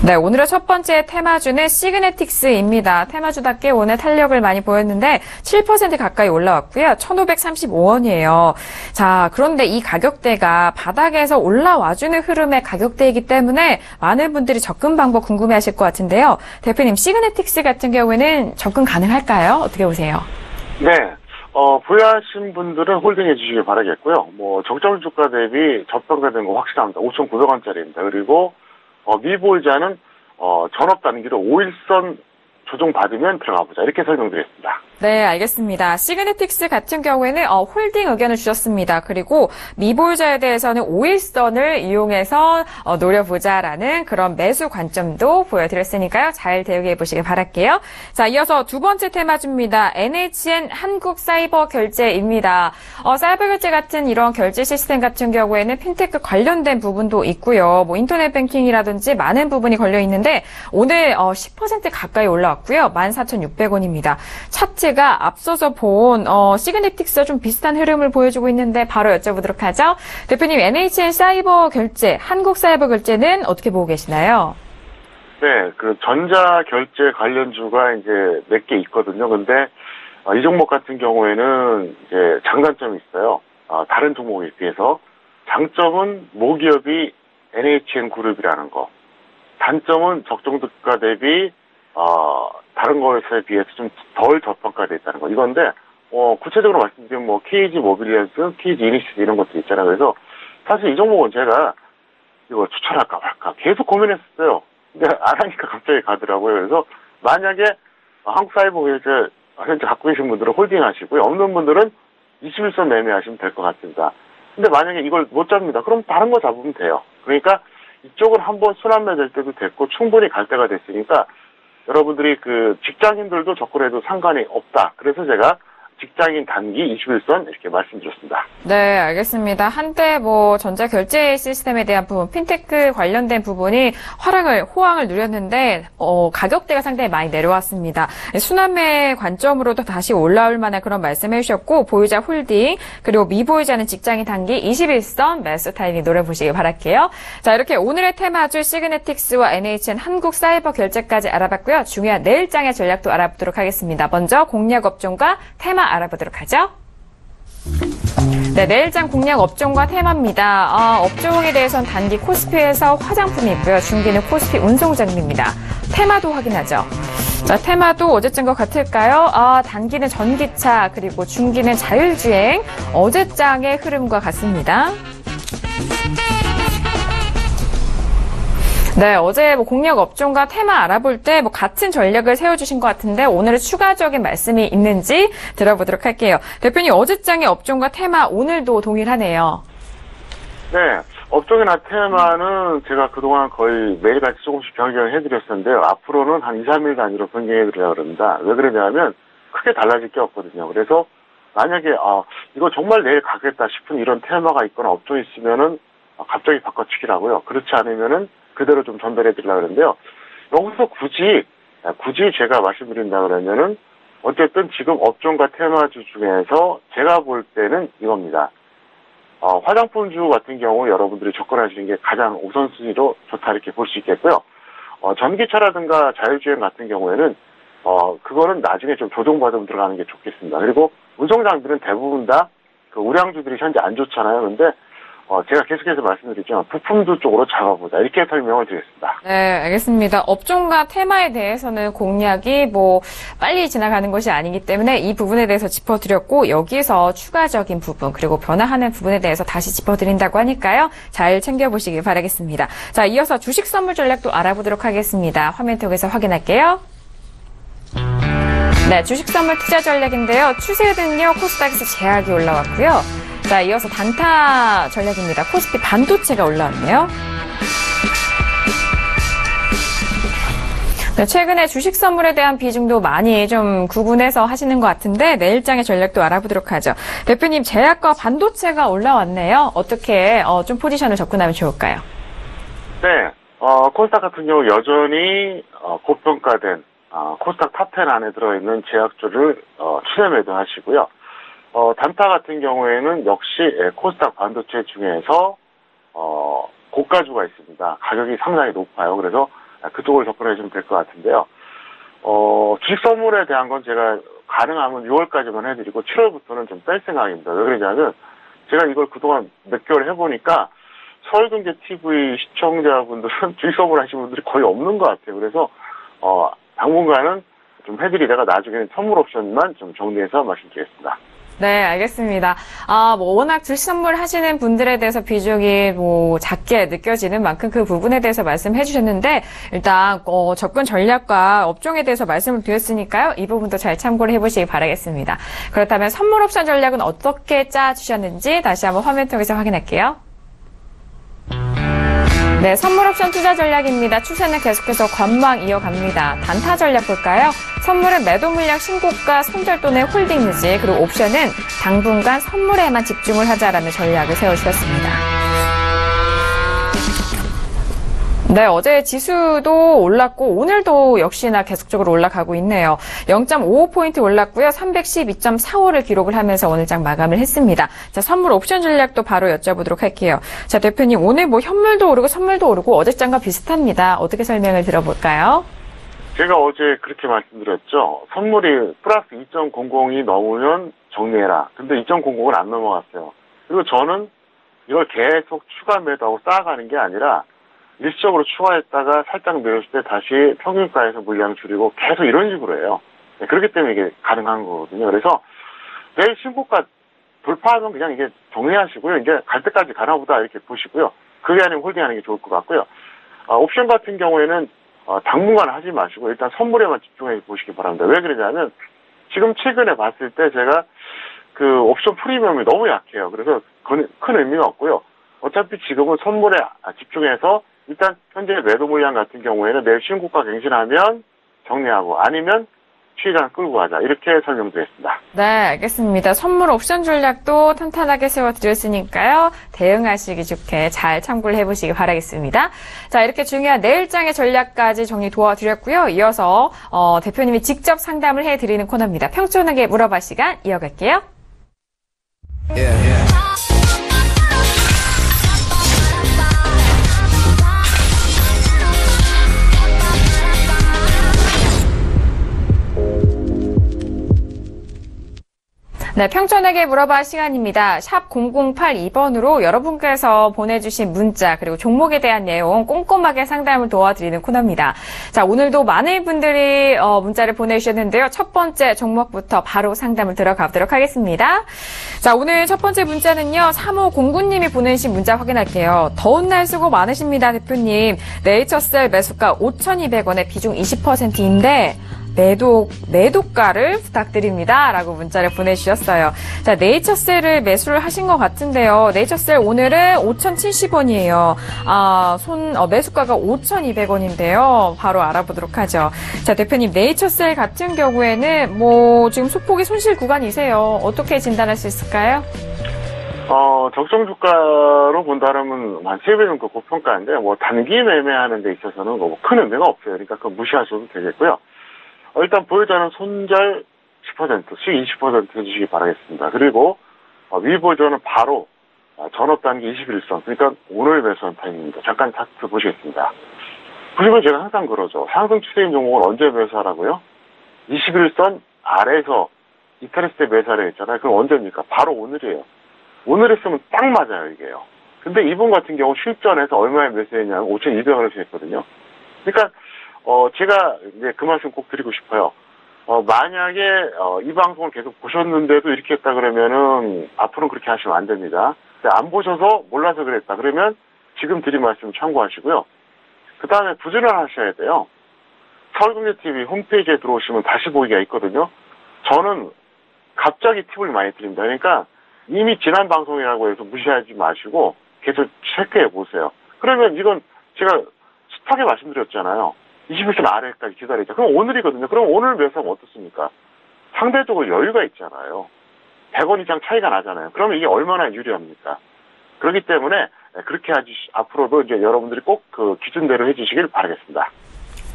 B: 네, 오늘의 첫 번째 테마주는 시그네틱스입니다. 테마주답게 오늘 탄력을 많이 보였는데 7% 가까이 올라왔고요. 1,535원이에요. 자, 그런데 이 가격대가 바닥에서 올라와주는 흐름의 가격대이기 때문에 많은 분들이 접근 방법 궁금해하실 것 같은데요. 대표님, 시그네틱스 같은 경우에는 접근 가능할까요? 어떻게 보세요?
C: 네. 보유하신 분들은 홀딩해 주시길 바라겠고요. 뭐 적정 주가 대비 저평가된 거 확실합니다. 5,900원짜리입니다. 그리고 미보유자는 전업 단기로 5일선 조정 받으면 들어가 보자 이렇게 설명드렸습니다.
B: 네, 알겠습니다. 시그네틱스 같은 경우에는 홀딩 의견을 주셨습니다. 그리고 미보유자에 대해서는 5일선을 이용해서 노려보자라는 그런 매수 관점도 보여드렸으니까요. 잘 대응해 보시길 바랄게요. 자, 이어서 두 번째 테마주입니다. NHN 한국사이버결제입니다. 사이버 결제 같은 이런 결제 시스템 같은 경우에는 핀테크 관련된 부분도 있고요. 뭐 인터넷 뱅킹이라든지 많은 부분이 걸려 있는데 오늘 10% 가까이 올라왔고요. 14,600원입니다. 차트가 앞서서 본 시그네틱스와 좀 비슷한 흐름을 보여주고 있는데 바로 여쭤보도록 하죠. 대표님, NHN 사이버 결제, 한국 사이버 결제는 어떻게 보고 계시나요?
C: 네, 그 전자 결제 관련주가 이제 몇 개 있거든요. 근데 이 종목 같은 경우에는 이제 장단점이 있어요. 다른 종목에 비해서 장점은 모기업이 NHN 그룹이라는 거. 단점은 적정주가 대비 다른 것에 비해서 좀 덜 저평가되어 있다는 거. 이건데 구체적으로 말씀드리면 뭐 KG 모빌리언스, KG 이니시스 이런 것도 있잖아요. 그래서 사실 이 종목은 제가 이거 추천할까 말까 계속 고민했었어요. 근데 안 하니까 갑자기 가더라고요. 그래서 만약에 한국사이버결제 현재 갖고 계신 분들은 홀딩하시고요. 없는 분들은 21선 매매하시면 될 것 같습니다. 근데 만약에 이걸 못 잡니다. 그럼 다른 거 잡으면 돼요. 그러니까 이쪽은 한번 순환매될 때도 됐고 충분히 갈 때가 됐으니까 여러분들이 그 직장인들도 접근해도 상관이 없다. 그래서 제가 직장인 단기 21선 이렇게 말씀드렸습니다.
B: 네, 알겠습니다. 한때 뭐 전자결제 시스템에 대한 부분, 핀테크 관련된 부분이 호황을 누렸는데 가격대가 상당히 많이 내려왔습니다. 순환매 관점으로도 다시 올라올 만한 그런 말씀해 주셨고 보유자 홀딩 그리고 미보유자는 직장인 단기 21선 매수 타이밍 노려보시길 바랄게요. 자, 이렇게 오늘의 테마주 시그네틱스와 NHN 한국 사이버 결제까지 알아봤고요. 중요한 내일장의 전략도 알아보도록 하겠습니다. 먼저 공략 업종과 테마 알아보도록 하죠. 네, 내일장 공략 업종과 테마입니다. 업종에 대해서는 단기 코스피에서 화장품이 있고요. 중기는 코스피 운송장비입니다. 테마도 확인하죠. 자, 테마도 어제장과 같을까요? 단기는 전기차, 그리고 중기는 자율주행, 어제장의 흐름과 같습니다. 네, 어제 공략 업종과 테마 알아볼 때 같은 전략을 세워주신 것 같은데 오늘은 추가적인 말씀이 있는지 들어보도록 할게요. 대표님, 어제장의 업종과 테마 오늘도 동일하네요.
C: 네, 업종이나 테마는 제가 그동안 거의 매일같이 조금씩 변경을 해드렸었는데요. 앞으로는 한 2, 3일 단위로 변경해드리려고 합니다. 왜 그러냐면 크게 달라질 게 없거든요. 그래서 만약에 이거 정말 내일 가겠다 싶은 이런 테마가 있거나 업종이 있으면은 갑자기 바꿔치기라고요. 그렇지 않으면은 그대로 좀 전달해 드리려고 하는데요. 여기서 굳이 제가 말씀드린다 그러면은 어쨌든 지금 업종과 테마주 중에서 제가 볼 때는 이겁니다. 화장품주 같은 경우 여러분들이 접근하시는 게 가장 우선순위로 좋다 이렇게 볼 수 있겠고요. 전기차라든가 자율주행 같은 경우에는 그거는 나중에 좀 조정받으면 들어가는 게 좋겠습니다. 그리고 운송장비는 대부분 다 그 우량주들이 현재 안 좋잖아요. 근데 제가 계속해서 말씀드리지만 부품주 쪽으로 잡아보자 이렇게 설명을 드리겠습니다.
B: 네, 알겠습니다. 업종과 테마에 대해서는 공략이 빨리 지나가는 것이 아니기 때문에 이 부분에 대해서 짚어드렸고 여기서 추가적인 부분 그리고 변화하는 부분에 대해서 다시 짚어드린다고 하니까요. 잘 챙겨보시길 바라겠습니다. 자, 이어서 주식 선물 전략도 알아보도록 하겠습니다. 화면 통해서 확인할게요. 네, 주식 선물 투자 전략인데요. 추세는요, 코스닥에서 제약이 올라왔고요. 자, 이어서 단타 전략입니다. 코스피 반도체가 올라왔네요. 네, 최근에 주식 선물에 대한 비중도 많이 좀 구분해서 하시는 것 같은데 내일장의 전략도 알아보도록 하죠. 대표님, 제약과 반도체가 올라왔네요. 어떻게 좀 포지션을 접근하면 좋을까요?
C: 네, 코스닥 같은 경우 여전히 고평가된 코스닥 탑10 안에 들어있는 제약주를 추세 매도하시고요. 단타 같은 경우에는 역시 코스닥 반도체 중에서 고가주가 있습니다. 가격이 상당히 높아요. 그래서 그쪽을 접근하시면 될 것 같은데요. 주식 선물에 대한 건 제가 가능하면 6월까지만 해드리고 7월부터는 좀 뺄 생각입니다. 왜 그러냐면 제가 이걸 그동안 몇 개월 해보니까 서울경제TV 시청자분들은 주식 선물 하시는 분들이 거의 없는 것 같아요. 그래서 당분간은 좀 해드리다가 나중에는 선물 옵션만 좀 정리해서 말씀드리겠습니다.
B: 네, 알겠습니다. 워낙 주식 선물 하시는 분들에 대해서 비중이 작게 느껴지는 만큼 그 부분에 대해서 말씀해 주셨는데, 일단, 접근 전략과 업종에 대해서 말씀을 드렸으니까요. 이 부분도 잘 참고를 해보시기 바라겠습니다. 그렇다면 선물 옵션 전략은 어떻게 짜주셨는지 다시 한번 화면 통해서 확인할게요. 네, 선물 옵션 투자 전략입니다. 추세는 계속해서 관망 이어갑니다. 단타 전략 볼까요? 선물은 매도 물량 신고가 손절 또는 홀딩 유지, 그리고 옵션은 당분간 선물에만 집중을 하자라는 전략을 세우셨습니다. 네, 어제 지수도 올랐고 오늘도 역시나 계속적으로 올라가고 있네요. 0.55포인트 올랐고요. 312.45를 기록을 하면서 오늘 장 마감을 했습니다. 자, 선물 옵션 전략도 바로 여쭤보도록 할게요. 자, 대표님, 오늘 현물도 오르고 선물도 오르고 어제장과 비슷합니다. 어떻게 설명을 들어볼까요?
C: 제가 어제 그렇게 말씀드렸죠. 선물이 플러스 2.00이 넘으면 정리해라. 근데 2.00은 안 넘어갔어요. 그리고 저는 이걸 계속 추가 매도하고 쌓아가는 게 아니라 일시적으로 추가했다가 살짝 내렸을 때 다시 평균가에서 물량 줄이고 계속 이런 식으로 해요. 네, 그렇기 때문에 이게 가능한 거거든요. 그래서 내일 신고가 돌파하면 그냥 이게 정리하시고요. 이제 갈 때까지 가나보다 이렇게 보시고요. 그게 아니면 홀딩하는 게 좋을 것 같고요. 옵션 같은 경우에는 당분간 하지 마시고 일단 선물에만 집중해 보시기 바랍니다. 왜 그러냐면 지금 최근에 봤을 때 제가 그 옵션 프리미엄이 너무 약해요. 그래서 큰 의미가 없고요. 어차피 지금은 선물에 집중해서 일단 현재 매도 물량 같은 경우에는 내일 신고가 갱신하면 정리하고 아니면 취장 끌고 가자 이렇게 설명드렸습니다.
B: 네, 알겠습니다. 선물 옵션 전략도 탄탄하게 세워드렸으니까요. 대응하시기 좋게 잘 참고를 해보시기 바라겠습니다. 자, 이렇게 중요한 내일장의 전략까지 정리 도와드렸고요. 이어서 대표님이 직접 상담을 해드리는 코너입니다. 평촌하게 물어봐 시간 이어갈게요. 네, 평촌에게 물어봐 시간입니다. 샵 0082번으로 여러분께서 보내주신 문자 그리고 종목에 대한 내용 꼼꼼하게 상담을 도와드리는 코너입니다. 자, 오늘도 많은 분들이 문자를 보내주셨는데요. 첫 번째 종목부터 바로 상담을 들어가도록 하겠습니다. 자, 오늘 첫 번째 문자는요. 3509님이 보내주신 문자 확인할게요. 더운 날 수고 많으십니다, 대표님. 네이처셀 매수가 5,200원에 비중 20%인데 매도가를 부탁드립니다. 라고 문자를 보내주셨어요. 자, 네이처셀을 매수를 하신 것 같은데요. 네이처셀 오늘은 5,070원이에요. 매수가가 5,200원인데요. 바로 알아보도록 하죠. 자, 대표님, 네이처셀 같은 경우에는 지금 소폭의 손실 구간이세요. 어떻게 진단할 수 있을까요?
C: 적정 주가로 본다면 한 3배 정도 고평가인데, 단기 매매하는 데 있어서는 큰 의미가 없어요. 그러니까 그거 무시하셔도 되겠고요. 일단 보유자는 손절 10%, 수익 20% 해주시기 바라겠습니다. 그리고 위보유자는 바로 전업단기 21선, 그러니까 오늘 매수한 타임입니다. 잠깐 차트 보시겠습니다. 보시면 제가 항상 그러죠. 상승 추세인 종목은 언제 매수하라고요? 21선 아래에서 이탈했을 때 매수하라고 했잖아요. 그럼 언제입니까? 바로 오늘이에요. 오늘 했으면 딱 맞아요, 이게요. 근데 이분 같은 경우 실전에서 얼마에 매수했냐면 5,200원을 했거든요. 그러니까 제가 이제 그 말씀 꼭 드리고 싶어요. 만약에 이 방송을 계속 보셨는데도 이렇게 했다 그러면은 앞으로는 그렇게 하시면 안 됩니다. 안 보셔서 몰라서 그랬다 그러면 지금 드린 말씀 참고하시고요. 그 다음에 부지런하셔야 돼요. 서울경제TV 홈페이지에 들어오시면 다시 보기가 있거든요. 저는 갑자기 팁을 많이 드립니다. 그러니까 이미 지난 방송이라고 해서 무시하지 마시고 계속 체크해 보세요. 그러면 이건 제가 숱하게 말씀드렸잖아요. 21선 아래까지 기다리자. 그럼 오늘이거든요. 그럼 오늘 매수하면 어떻습니까? 상대적으로 여유가 있잖아요. 100원 이상 차이가 나잖아요. 그러면 이게 얼마나 유리합니까? 그렇기 때문에 그렇게 앞으로도 이제 여러분들이 꼭 그 기준대로 해주시길 바라겠습니다.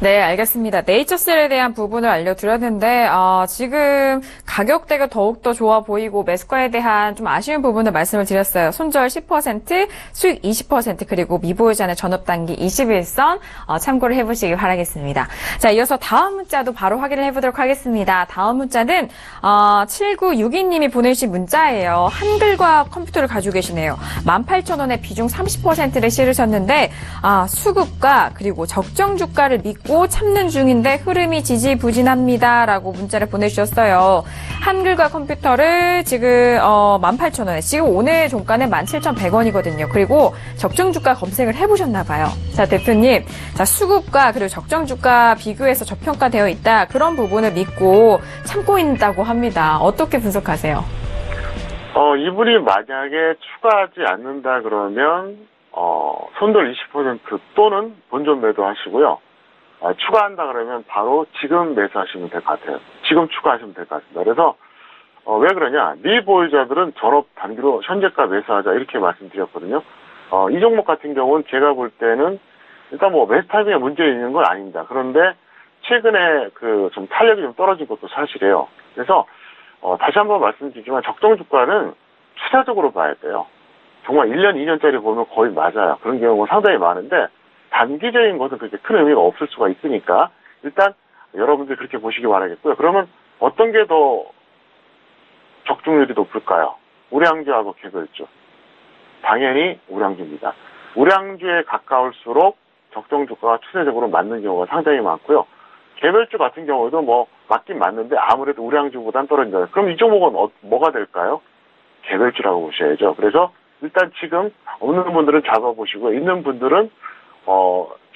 B: 네, 알겠습니다. 네이처셀에 대한 부분을 알려드렸는데 지금 가격대가 더욱더 좋아 보이고 매수가에 대한 좀 아쉬운 부분을 말씀을 드렸어요. 손절 10%, 수익 20% 그리고 미보유자는 전업단기 21선 참고를 해보시기 바라겠습니다. 자, 이어서 다음 문자도 바로 확인을 해보도록 하겠습니다. 다음 문자는 7962님이 보내주신 문자예요. 한글과 컴퓨터를 가지고 계시네요. 18,000원에 비중 30%를 실으셨는데 수급가 그리고 적정 주가를 믿고 있고 참는 중인데 흐름이 지지부진합니다라고 문자를 보내주셨어요. 한글과 컴퓨터를 지금 18,000원에 지금 오늘 종가는 17,100원이거든요. 그리고 적정주가 검색을 해보셨나 봐요. 자, 대표님, 자, 수급과 그리고 적정주가 비교해서 저평가되어 있다. 그런 부분을 믿고 참고 있다고 합니다. 어떻게 분석하세요?
C: 이분이 만약에 추가하지 않는다 그러면 손절 20% 또는 본전 매도하시고요. 추가한다 그러면 바로 지금 매수하시면 될 것 같아요. 지금 추가하시면 될 것 같습니다. 그래서 왜 그러냐? 미보유자들은 전업 단기로 현재가 매수하자 이렇게 말씀드렸거든요. 이 종목 같은 경우는 제가 볼 때는 일단 뭐 매수 타이밍에 문제 있는 건 아닙니다. 그런데 최근에 좀 탄력이 좀 떨어진 것도 사실이에요. 그래서 다시 한번 말씀드리지만 적정 주가는 투자적으로 봐야 돼요. 정말 1년, 2년짜리 보면 거의 맞아요. 그런 경우가 상당히 많은데 단기적인 것은 그렇게 큰 의미가 없을 수가 있으니까 일단 여러분들 그렇게 보시기 바라겠고요. 그러면 어떤 게 더 적중률이 높을까요? 우량주하고 개별주. 당연히 우량주입니다. 우량주에 가까울수록 적정 주가가 추세적으로 맞는 경우가 상당히 많고요. 개별주 같은 경우도 뭐 맞긴 맞는데 아무래도 우량주보단 떨어진다. 그럼 이 종목은 뭐가 될까요? 개별주라고 보셔야죠. 그래서 일단 지금 없는 분들은 잡아보시고 있는 분들은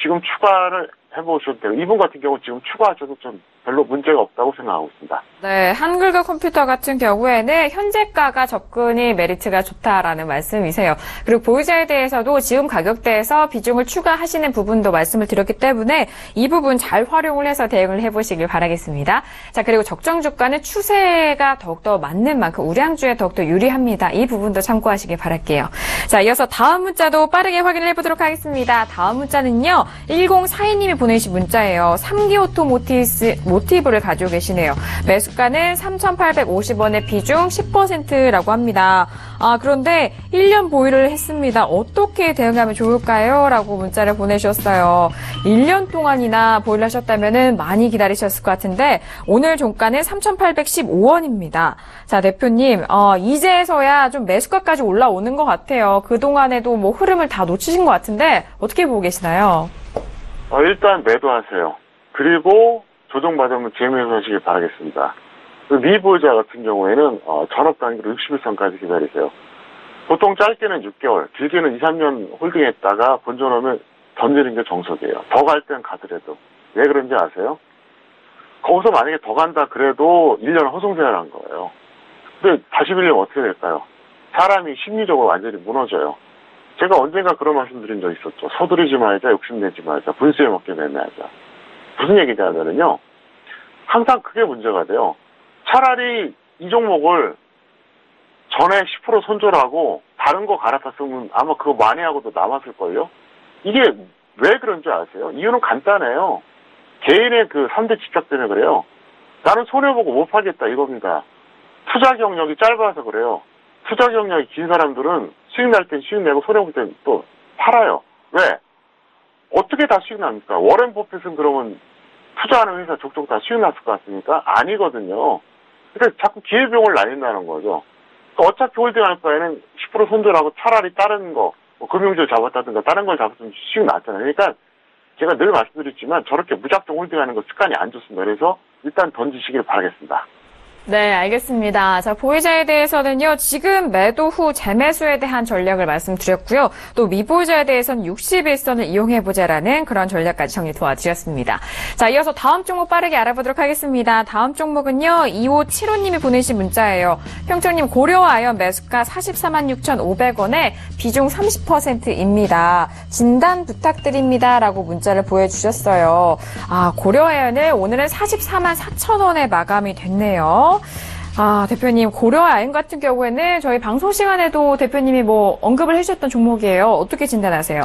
C: 지금 추가를 해보셔도 되고 이분 같은 경우 지금 추가하셔도 좀 별로 문제가 없다고 생각하고 있습니다.
B: 네, 한글과 컴퓨터 같은 경우에는 현재가가 접근이 메리트가 좋다라는 말씀이세요. 그리고 보유자에 대해서도 지금 가격대에서 비중을 추가하시는 부분도 말씀을 드렸기 때문에 이 부분 잘 활용을 해서 대응을 해보시길 바라겠습니다. 자, 그리고 적정 주가는 추세가 더욱더 맞는 만큼 우량주에 더욱더 유리합니다. 이 부분도 참고하시길 바랄게요. 자, 이어서 다음 문자도 빠르게 확인을 해보도록 하겠습니다. 다음 문자는요, 1042님이 보내신 문자예요. 3기 오토모티브를 가지고 계시네요. 매수가는 3,850원의 비중 10%라고 합니다. 그런데 1년 보유를 했습니다. 어떻게 대응하면 좋을까요? 라고 문자를 보내주셨어요. 1년 동안이나 보유를 하셨다면 많이 기다리셨을 것 같은데 오늘 종가는 3,815원입니다. 자, 대표님, 이제서야 좀 매수가까지 올라오는 것 같아요. 그동안에도 뭐 흐름을 다 놓치신 것 같은데 어떻게 보고 계시나요?
C: 일단 매도하세요. 그리고 조정받으면 재매수하시길 바라겠습니다. 미보유자 같은 경우에는 전업 단기로 60일선까지 기다리세요. 보통 짧게는 6개월, 길게는 2, 3년 홀딩했다가 본전하면 던지는 게 정석이에요. 더 갈 땐 가더라도. 왜 그런지 아세요? 거기서 만약에 더 간다 그래도 1년 허송세월한 거예요. 근데 다시 빌리면 어떻게 될까요? 사람이 심리적으로 완전히 무너져요. 제가 언젠가 그런 말씀 드린 적 있었죠. 서두르지 말자, 욕심내지 말자, 분수에 맞게 매매하자. 무슨 얘기냐면요. 항상 그게 문제가 돼요. 차라리 이 종목을 전에 10% 손절하고 다른 거 갈아탔으면 아마 그거 많이 하고도 남았을걸요? 이게 왜 그런 줄 아세요? 이유는 간단해요. 개인의 3대 집착 때문에 그래요. 나는 손해보고 못 팔겠다 이겁니다. 투자 경력이 짧아서 그래요. 투자 경력이 긴 사람들은 수익 날 땐 수익 내고 손해볼 땐 또 팔아요. 왜? 어떻게 다 수익 납니까? 워렌 버핏은 그러면 투자하는 회사 족족 다 수익 났을 것 같습니까? 아니거든요. 그러니까 자꾸 기회비용을 날린다는 거죠. 그러니까 어차피 홀딩할 바에는 10% 손절하고 차라리 다른 거, 뭐 금융주 잡았다든가 다른 걸 잡았으면 수익 났잖아요. 그러니까 제가 늘 말씀드렸지만 저렇게 무작정 홀딩하는 거 습관이 안 좋습니다. 그래서 일단 던지시길 바라겠습니다.
B: 네, 알겠습니다. 자, 보유자에 대해서는요, 지금 매도 후 재매수에 대한 전략을 말씀드렸고요. 또 미보유자에 대해서는 61선을 이용해보자라는 그런 전략까지 정리 도와드렸습니다. 자, 이어서 다음 종목 빠르게 알아보도록 하겠습니다. 다음 종목은요, 2575님이 보내신 문자예요. 평촌님 고려아연 매수가 446,500원에 비중 30%입니다. 진단 부탁드립니다. 라고 문자를 보여주셨어요. 고려아연을 오늘은 444,000원에 마감이 됐네요. 대표님, 고려아연 같은 경우에는 저희 방송 시간에도 대표님이 언급을 해주셨던 종목이에요. 어떻게 진단하세요?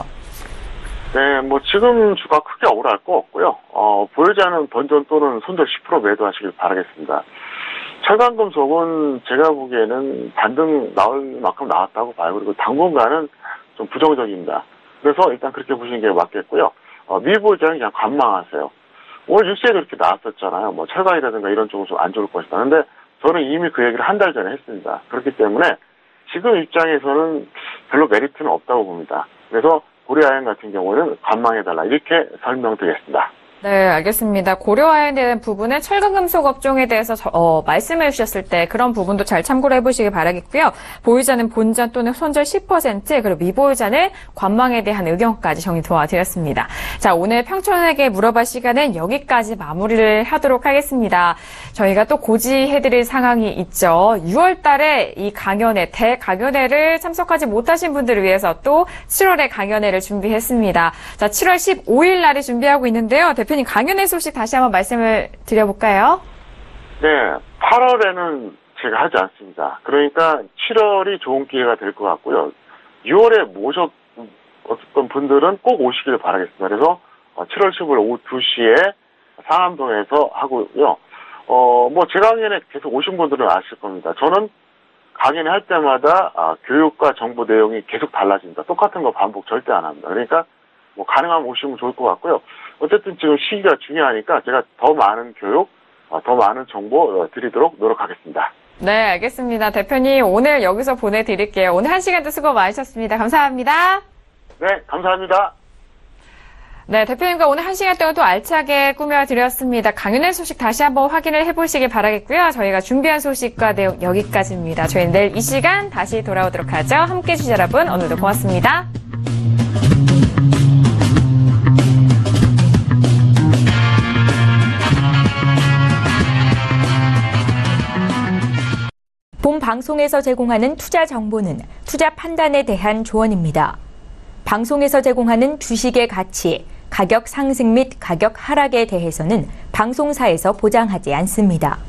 C: 네, 지금 주가 크게 억울할 거 없고요. 보유자는 본전 또는 손절 10% 매도하시길 바라겠습니다. 철강금속은 제가 보기에는 반등 나올 만큼 나왔다고 봐요. 그리고 당분간은 좀 부정적입니다. 그래서 일단 그렇게 보시는 게 맞겠고요. 미보유자는 그냥 관망하세요. 올 뉴스에 그렇게 나왔었잖아요. 철강이라든가 이런 쪽은 좀 안 좋을 것이다. 근데 저는 이미 그 얘기를 한 달 전에 했습니다. 그렇기 때문에 지금 입장에서는 별로 메리트는 없다고 봅니다. 그래서 고려아연 같은 경우는 관망해달라 이렇게 설명드리겠습니다.
B: 네, 알겠습니다. 고려해야 되는 부분은 철강금속 업종에 대해서 말씀해 주셨을 때 그런 부분도 잘 참고를 해보시기 바라겠고요. 보유자는 본전 또는 손절 10%, 그리고 미보유자는 관망에 대한 의견까지 정리 도와드렸습니다. 자, 오늘 평촌에게 물어봐 시간은 여기까지 마무리를 하도록 하겠습니다. 저희가 또 고지해드릴 상황이 있죠. 6월 달에 이 강연회, 대강연회를 참석하지 못하신 분들을 위해서 또 7월에 강연회를 준비했습니다. 자, 7월 15일 날에 준비하고 있는데요. 대표님, 강연회 소식 다시 한번 말씀을 드려볼까요?
C: 네, 8월에는 제가 하지 않습니다. 그러니까 7월이 좋은 기회가 될 것 같고요. 6월에 모셨던 분들은 꼭 오시길 바라겠습니다. 그래서 7월 15일 오후 2시에 상암동에서 하고요. 제 강연에 계속 오신 분들은 아실 겁니다. 저는 강연회 할 때마다 교육과 정보 내용이 계속 달라집니다. 똑같은 거 반복 절대 안 합니다. 그러니까 가능하면 오시면 좋을 것 같고요. 어쨌든 지금 시기가 중요하니까 제가 더 많은 교육, 더 많은 정보 드리도록 노력하겠습니다.
B: 네, 알겠습니다. 대표님, 오늘 여기서 보내드릴게요. 오늘 1시간도 수고 많으셨습니다. 감사합니다.
C: 네, 감사합니다.
B: 네, 대표님과 오늘 1시간 동안 또 알차게 꾸며드렸습니다. 강연회 소식 다시 한번 확인을 해보시길 바라겠고요. 저희가 준비한 소식과 내용 여기까지입니다. 저희는 내일 이 시간 다시 돌아오도록 하죠. 함께해 주신 여러분, 오늘도 고맙습니다.
A: 본 방송에서 제공하는 투자 정보는 투자 판단에 대한 조언입니다. 방송에서 제공하는 주식의 가치, 가격 상승 및 가격 하락에 대해서는 방송사에서 보장하지 않습니다.